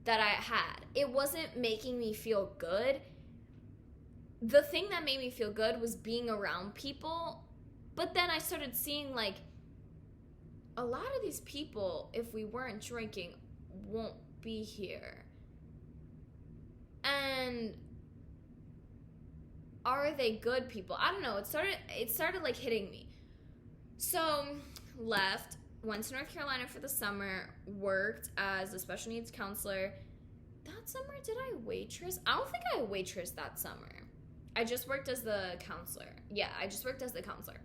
Speaker 1: that I had. It wasn't making me feel good. The thing that made me feel good was being around people, but then I started seeing, like, a lot of these people, if we weren't drinking, won't be here. And are they good people? I don't know. It started like hitting me. So left, went to North Carolina for the summer, worked as a special needs counselor. That summer, did I waitress? I don't think I waitressed that summer. I just worked as the counselor. Yeah, I just worked as the counselor.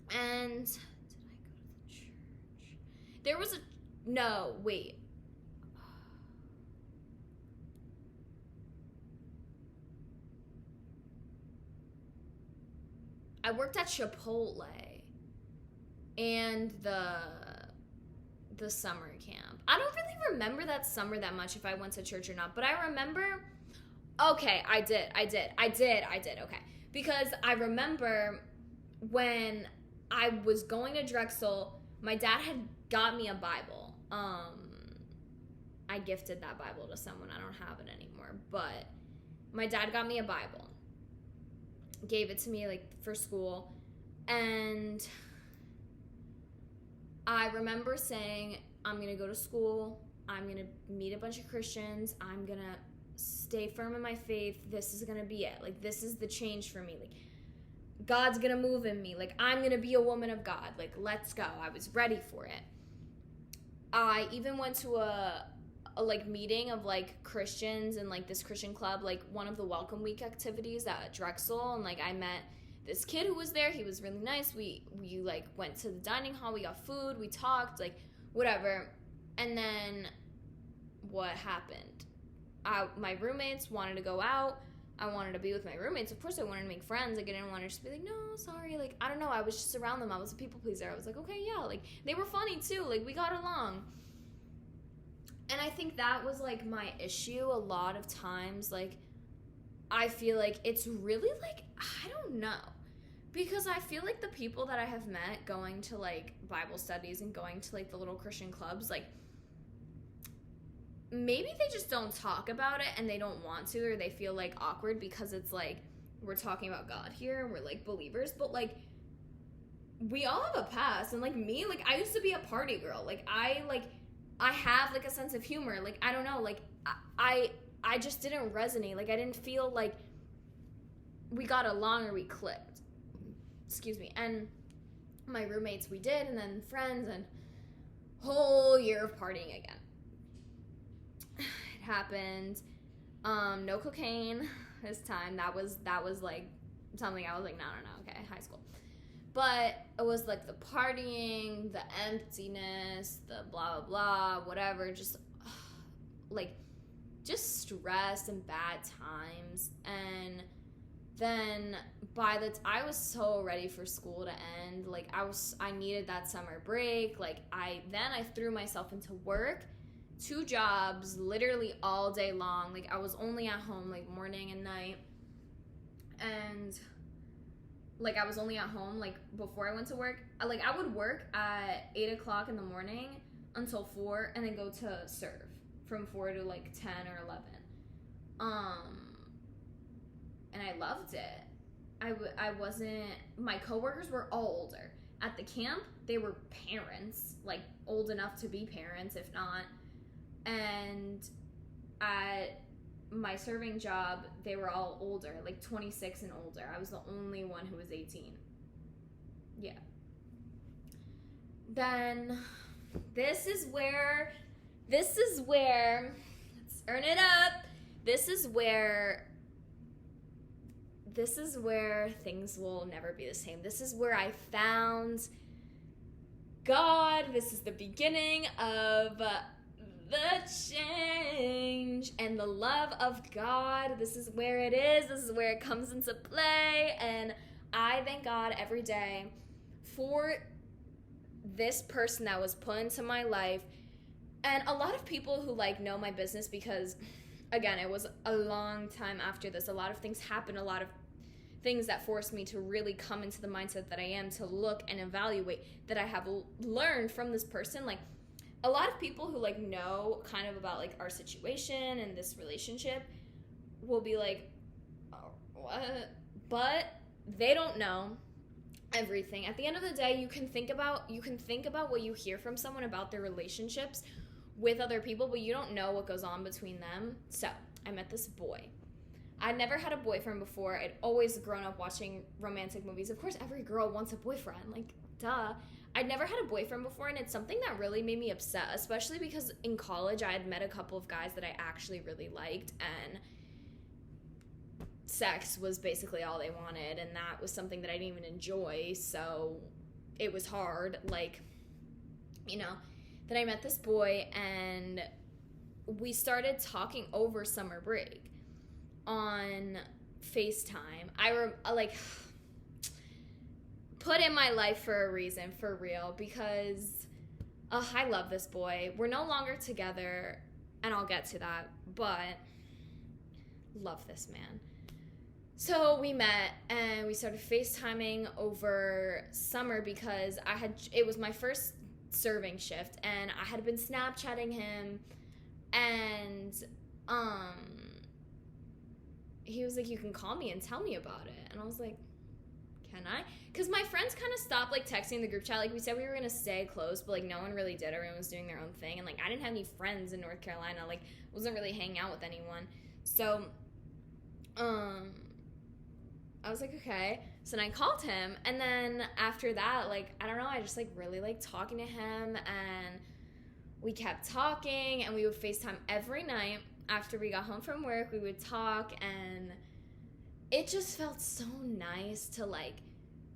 Speaker 1: And did I go to the church? There was no, wait. I worked at Chipotle and the summer camp. I don't really remember that summer that much if I went to church or not, but I remember, okay, I did, okay. Because I remember when I was going to Drexel, my dad had got me a Bible. I gifted that Bible to someone. I don't have it anymore, but my dad got me a Bible. Gave it to me like for school, and I remember saying, I'm going to go to school, I'm going to meet a bunch of Christians, I'm going to stay firm in my faith, this is going to be it. Like, this is the change for me. Like, God's going to move in me. Like, I'm going to be a woman of God. Like, let's go. I was ready for it. I even went to a like meeting of like Christians and like this Christian club, like one of the Welcome Week activities at Drexel, and like I met this kid who was there. He was really nice. We like went to the dining hall, we got food, we talked, like whatever. And then what happened? My roommates wanted to go out. I wanted to be with my roommates. Of course I wanted to make friends. Like, I didn't want to just be like, no, sorry. Like, I don't know. I was just around them. I was a people pleaser. I was like, okay, yeah. Like, they were funny too. Like, we got along. And I think that was like my issue a lot of times. Like, I feel like it's really like, I don't know. Because I feel like the people that I have met going to like Bible studies and going to like the little Christian clubs, like maybe they just don't talk about it and they don't want to, or they feel like awkward because it's like we're talking about God here and we're like believers, but like we all have a past. And like me, like I used to be a party girl. Like I have like a sense of humor. Like I don't know, like I just didn't resonate. Like I didn't feel like we got along or we clicked. Excuse me. And my roommates, we did, and then friends, and whole year of partying again. It happened. No cocaine this time. That was like something I was like, no, okay, high school. But it was like the partying, the emptiness, the blah, blah, blah, whatever, just like just stress and bad times. And then I was so ready for school to end. Like I needed that summer break. Like I threw myself into work, 2 jobs, literally all day long. Like I was only at home like morning and night. And like I was only at home like before I went to work. Like I would work at 8 o'clock in the morning until 4, and then go to serve from 4 to like 10 or 11. And I loved it. I wasn't, my coworkers were all older. At the camp, they were parents, like old enough to be parents, if not. And at my serving job, they were all older, like 26 and older. I was the only one who was 18. Yeah. Then this is where, let's earn it up. This is where things will never be the same. This is where I found God. This is the beginning of the change and the love of God. This is where it is. This is where it comes into play. And I thank God every day for this person that was put into my life. And a lot of people who like know my business, because again, it was a long time after this. A lot of things happened, a lot of things that forced me to really come into the mindset that I am, to look and evaluate, that I have learned from this person. Like a lot of people who like know kind of about like our situation and this relationship will be like, oh, what? But they don't know everything. At the end of the day, you can think about what you hear from someone about their relationships with other people, but you don't know what goes on between them. So I met this boy. I'd never had a boyfriend before. I'd always grown up watching romantic movies. Of course, every girl wants a boyfriend. Like, duh. I'd never had a boyfriend before, and it's something that really made me upset, especially because in college I had met a couple of guys that I actually really liked, and sex was basically all they wanted, and that was something that I didn't even enjoy, so it was hard. Like, you know, then I met this boy, and we started talking over summer break on FaceTime. put in my life for a reason, for real, because I love this boy. We're no longer together, and I'll get to that, but love this man. So we met and we started FaceTiming over summer because it was my first serving shift and I had been Snapchatting him, and he was like, you can call me and tell me about it. And I was like, can I? Because my friends kind of stopped like texting the group chat. Like we said we were going to stay close, but like no one really did. Everyone was doing their own thing, and like I didn't have any friends in North Carolina. Like wasn't really hanging out with anyone. So I was like, okay. So then I called him, and then after that, like, I don't know, I just, like, really liked talking to him, and we kept talking, and we would FaceTime every night. After we got home from work, we would talk, and it just felt so nice to, like,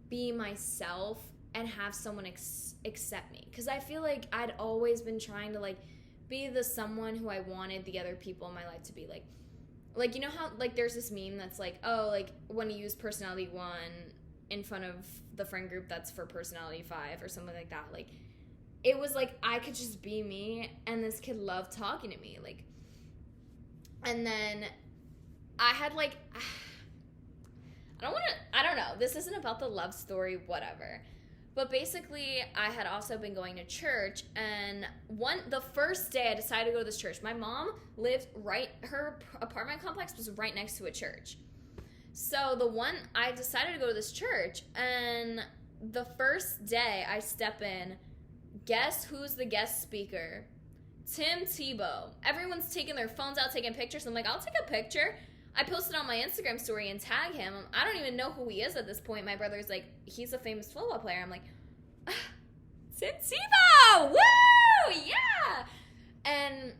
Speaker 1: be myself and have someone accept me. Because I feel like I'd always been trying to, like, be the someone who I wanted the other people in my life to be, like, you know how, like, there's this meme that's like, oh, like, when you use personality 1 in front of the friend group that's for personality 5 or something like that. Like, it was like I could just be me, and this kid loved talking to me. Like, and then I had, like, I don't know. This isn't about the love story, whatever. But basically, I had also been going to church, and the first day I decided to go to this church. My mom lived her apartment complex was right next to a church. So I decided to go to this church, and the first day I step in, guess who's the guest speaker? Tim Tebow. Everyone's taking their phones out, taking pictures. I'm like, I'll take a picture. I posted on my Instagram story and tag him. I don't even know who he is at this point. My brother's like, he's a famous football player. I'm like, Tim Tebow! Woo! Yeah! And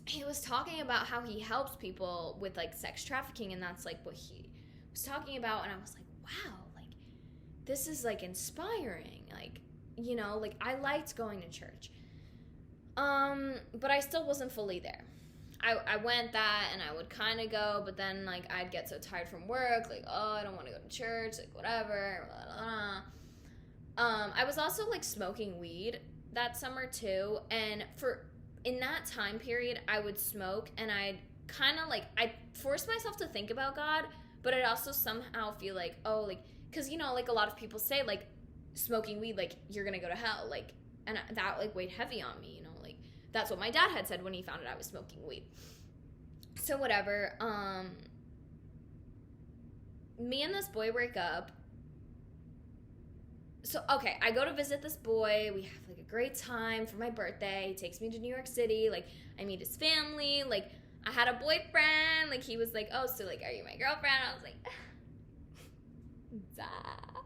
Speaker 1: he was talking about how he helps people with, like, sex trafficking, and that's, like, what he was talking about. And I was like, wow, like, this is, like, inspiring. Like, you know, like, I liked going to church. But I still wasn't fully there. I went that, and I would kind of go, but then, like, I'd get so tired from work, like, oh, I don't want to go to church, like, whatever, blah, blah, blah. I was also, like, smoking weed that summer, too, and in that time period, I would smoke, and I'd kind of, like, I forced myself to think about God, but I'd also somehow feel like, oh, like, because, you know, like, a lot of people say, like, smoking weed, like, you're gonna go to hell, like, and that, like, weighed heavy on me, you know, like, that's what my dad had said when he found out I was smoking weed. So whatever, me and this boy break up. So, okay, I go to visit this boy. We have, like, a great time for my birthday. He takes me to New York City. Like, I meet his family. Like, I had a boyfriend. Like, he was like, oh, so, like, are you my girlfriend? I was like, duh.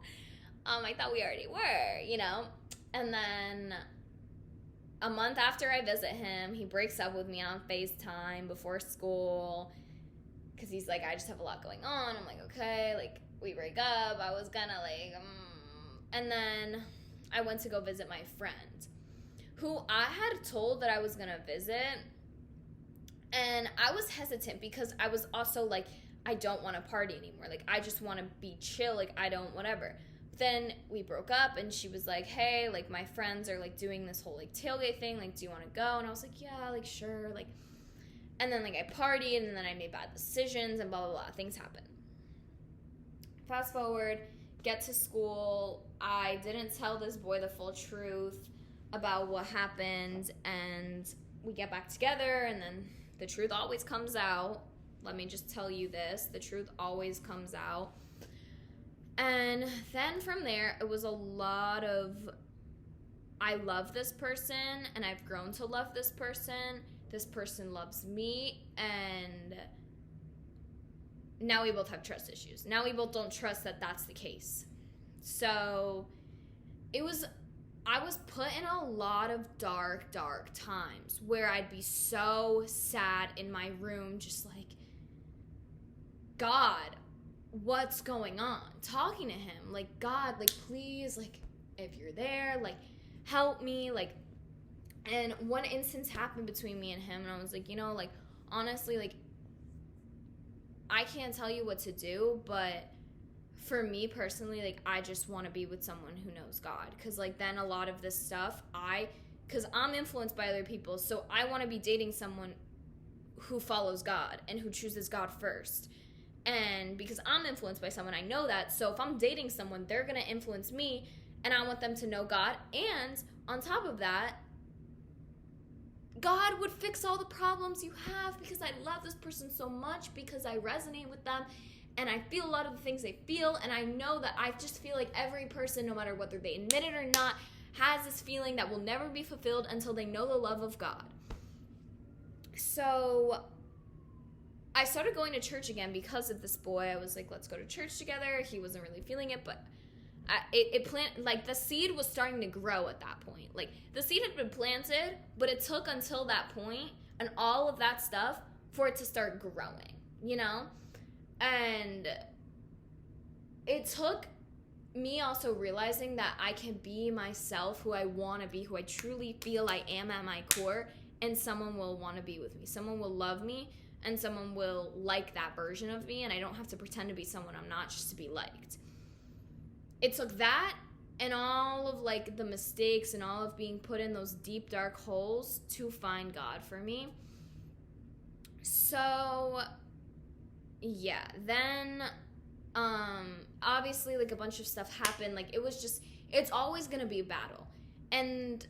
Speaker 1: I thought we already were, you know? And then a month after I visit him, he breaks up with me on FaceTime before school because he's like, I just have a lot going on. I'm like, okay, like, we break up. I was gonna, like, And then I went to go visit my friend, who I had told that I was gonna visit, and I was hesitant because I was also like, I don't want to party anymore. Like, I just want to be chill. Like, I don't, whatever. Then we broke up, and she was like, hey, like, my friends are, like, doing this whole, like, tailgate thing, like, do you want to go? And I was like, yeah, like, sure, like, and then, like, I partied, and then I made bad decisions, and blah, blah, blah, things happen. Fast forward, get to school, I didn't tell this boy the full truth about what happened, and we get back together, and then the truth always comes out. Let me just tell you this, the truth always comes out. And then from there, it was a lot of, I love this person, and I've grown to love this person loves me, and now we both have trust issues. Now we both don't trust that that's the case. So I was put in a lot of dark, dark times where I'd be so sad in my room, just like, God, what's going on? Talking to him, like, God, like, please, like, if you're there, like, help me, like. And one instance happened between me and him, and I was like, you know, like, honestly, like, I can't tell you what to do, but for me personally, like, I just want to be with someone who knows God. Because, like, then a lot of this stuff, because I'm influenced by other people, so I want to be dating someone who follows God and who chooses God first. And because I'm influenced by someone, I know that. So if I'm dating someone, they're going to influence me, and I want them to know God. And on top of that, God would fix all the problems you have, because I love this person so much, because I resonate with them, and I feel a lot of the things they feel, and I know that I just feel like every person, no matter whether they admit it or not, has this feeling that will never be fulfilled until they know the love of God. So I started going to church again because of this boy. I was like, let's go to church together. He wasn't really feeling it, but the seed was starting to grow at that point. Like, the seed had been planted, but it took until that point and all of that stuff for it to start growing, you know? And it took me also realizing that I can be myself, who I want to be, who I truly feel I am at my core, and someone will want to be with me. Someone will love me, and someone will like that version of me, and I don't have to pretend to be someone I'm not just to be liked. It took that and all of, like, the mistakes and all of being put in those deep, dark holes to find God for me. So, yeah. Then, obviously, like, a bunch of stuff happened. Like, it's always going to be a battle. And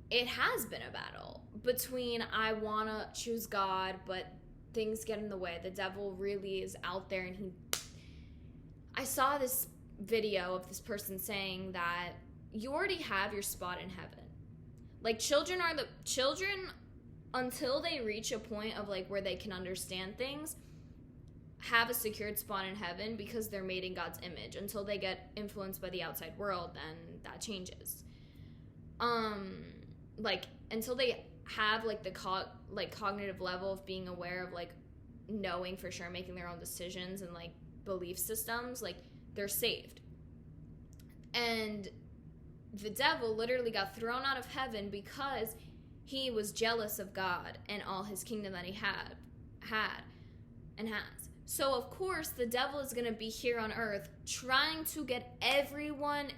Speaker 1: it has been a battle between I want to choose God, but things get in the way. The devil really is out there, and I saw this video of this person saying that you already have your spot in heaven. Like, children until they reach a point of, like, where they can understand things, have a secured spot in heaven because they're made in God's image. Until they get influenced by the outside world, then that changes. Like, until they have, like, the cognitive level of being aware of, like, knowing for sure, making their own decisions and, like, belief systems, like, they're saved. And the devil literally got thrown out of heaven because he was jealous of God and all his kingdom that he had and has. So of course the devil is going to be here on earth trying to get everyone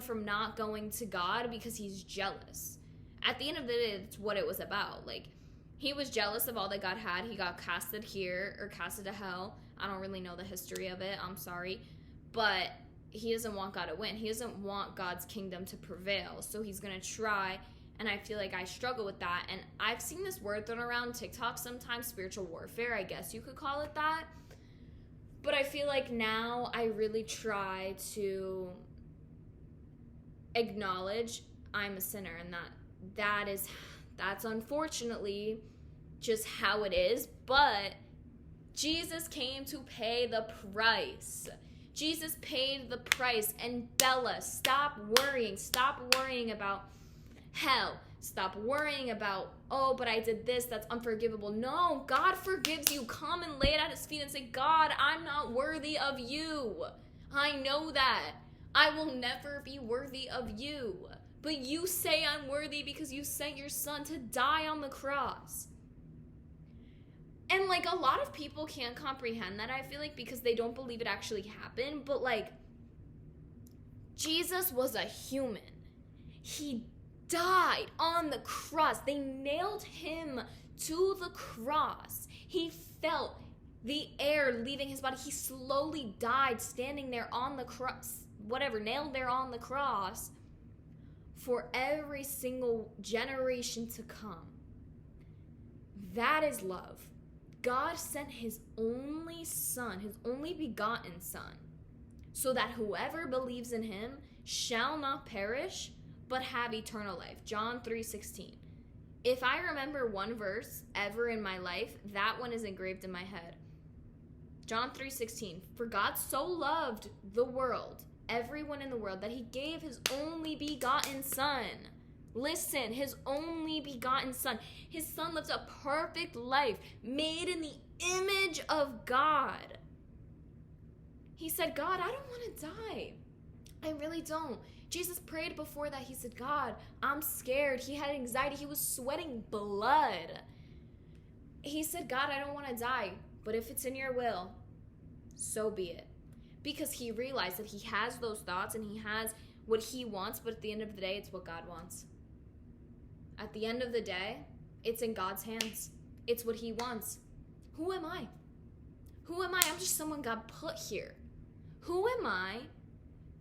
Speaker 1: from not going to God because he's jealous. At the end of the day, it's what it was about. Like, he was jealous of all that God had. He got casted here, or casted to hell. I don't really know the history of it. I'm sorry. But he doesn't want God to win. He doesn't want God's kingdom to prevail. So he's going to try, and I feel like I struggle with that. And I've seen this word thrown around TikTok sometimes, spiritual warfare, I guess you could call it that. But I feel like now I really try to acknowledge I'm a sinner, and that's unfortunately just how it is. But Jesus came to pay the price. Jesus paid the price. And Bella, stop worrying about hell. Stop worrying about, oh, but I did this, that's unforgivable. No, God forgives you. Come and lay it at his feet and say, God, I'm not worthy of you. I know that. I will never be worthy of you. But you say I'm worthy because you sent your son to die on the cross. And, like, a lot of people can't comprehend that, I feel like, because they don't believe it actually happened. But, like, Jesus was a human. He died on the cross. They nailed him to the cross. He felt the air leaving his body. He slowly died standing there on the cross, nailed there on the cross for every single generation to come. That is love. God sent his only son, his only begotten son, so that whoever believes in him shall not perish, but have eternal life. John 3:16. If I remember one verse ever in my life, that one is engraved in my head. John 3:16. For God so loved the world, everyone in the world, that he gave his only begotten son. Listen, his only begotten son. His son lived a perfect life, made in the image of God. He said, God, I don't want to die. I really don't. Jesus prayed before that. He said, God, I'm scared. He had anxiety. He was sweating blood. He said, God, I don't want to die, but if it's in your will, so be it. because he realized that he has those thoughts and he has what he wants, but at the end of the day, it's what God wants. At the end of the day, it's in God's hands. It's what he wants. Who am I? Who am I? I'm just someone God put here. Who am I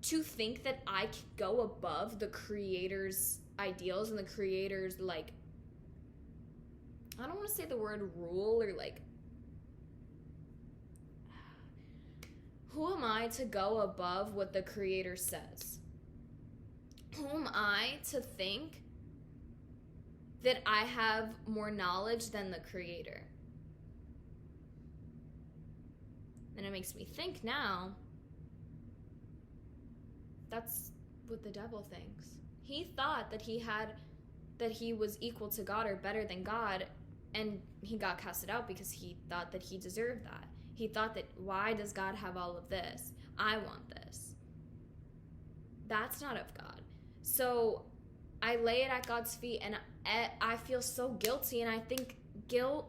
Speaker 1: to think that I can go above the Creator's ideals and the Creator's, like, I don't want to say the word rule or, like, who am I to go above what the Creator says? Who am I to think that I have more knowledge than the Creator? And it makes me think now, that's what the devil thinks. He thought that he was equal to God or better than God, and he got casted out because he thought that he deserved that. He thought that, why does God have all of this? I want this. That's not of God. So I lay it at God's feet, and I feel so guilty, and I think guilt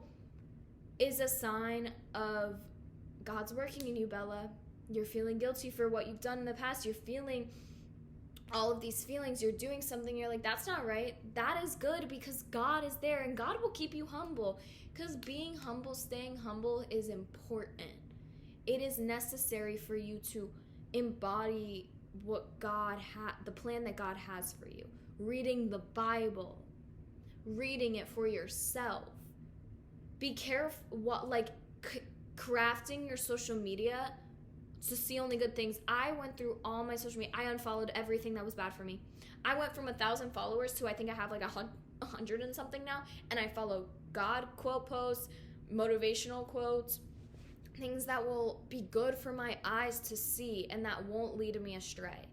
Speaker 1: is a sign of God's working in you, Bella. You're feeling guilty for what you've done in the past. You're feeling all of these feelings. You're doing something. You're like, that's not right. That is good because God is there, and God will keep you humble, because being humble, staying humble is important. It is necessary for you to embody what God the plan that God has for you. Reading the Bible, reading it for yourself. Be careful crafting your social media to see only good things. I went through all my social media. I unfollowed everything that was bad for me. I went from 1,000 followers to I think I have like 100 and something now, and I follow God quote posts, motivational quotes, things that will be good for my eyes to see and that won't lead me astray.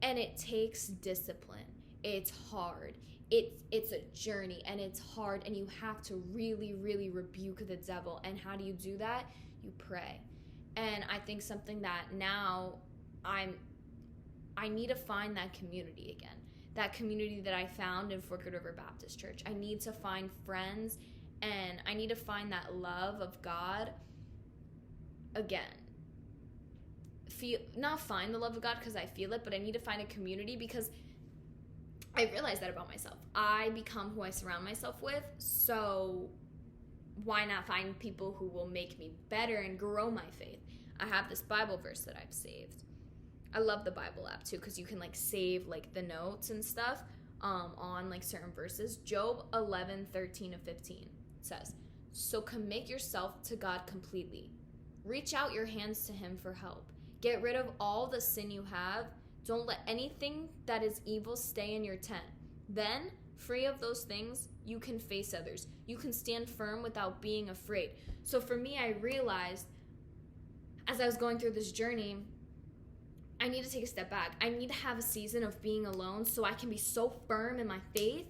Speaker 1: And it takes discipline. It's hard. It's a journey, and it's hard, and you have to really, really rebuke the devil. And how do you do that? You pray. And I think something that now I need to find that community again. That community that I found in Forked River Baptist Church. I need to find friends, and I need to find that love of God again. Not find the love of God because I feel it, but I need to find a community because I realize that about myself. I become who I surround myself with, so why not find people who will make me better and grow my faith? I have this Bible verse that I've saved. I love the Bible app too because you can like save like the notes and stuff on like certain verses. Job 11:13-15 says, "So commit yourself to God completely. Reach out your hands to him for help. Get rid of all the sin you have. Don't let anything that is evil stay in your tent. Then, free of those things, you can face others. You can stand firm without being afraid." So for me, I realized as I was going through this journey, I need to take a step back. I need to have a season of being alone so I can be so firm in my faith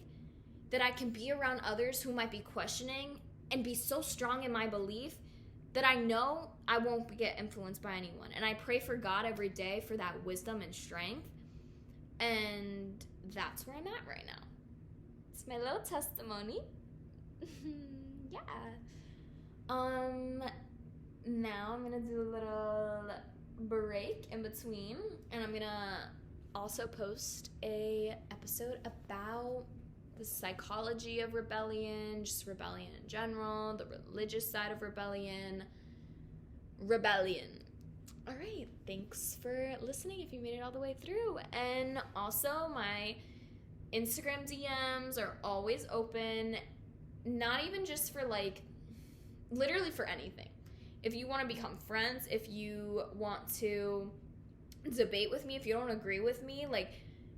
Speaker 1: that I can be around others who might be questioning and be so strong in my belief that I know I won't get influenced by anyone. And I pray for God every day for that wisdom and strength. And that's where I'm at right now. It's my little testimony. Yeah. Now I'm gonna do a little break in between, and I'm gonna also post a episode about the psychology of rebellion, just rebellion in general, the religious side of rebellion. All right, thanks for listening if you made it all the way through. And also my Instagram DMs are always open, not even just for like, literally for anything. If you want to become friends, if you want to debate with me, if you don't agree with me, like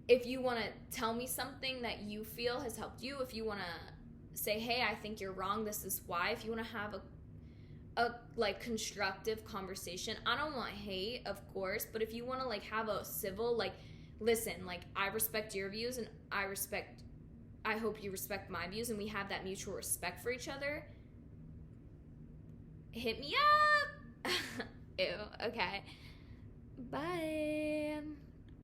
Speaker 1: if you want to tell me something that you feel has helped you, if you want to say, hey, I think you're wrong, this is why, if you want to have a like constructive conversation. I don't want hate, of course, but if you want to like have a civil, like, listen, like I respect your views and I hope you respect my views and we have that mutual respect for each other, hit me up. Ew, okay. Bye.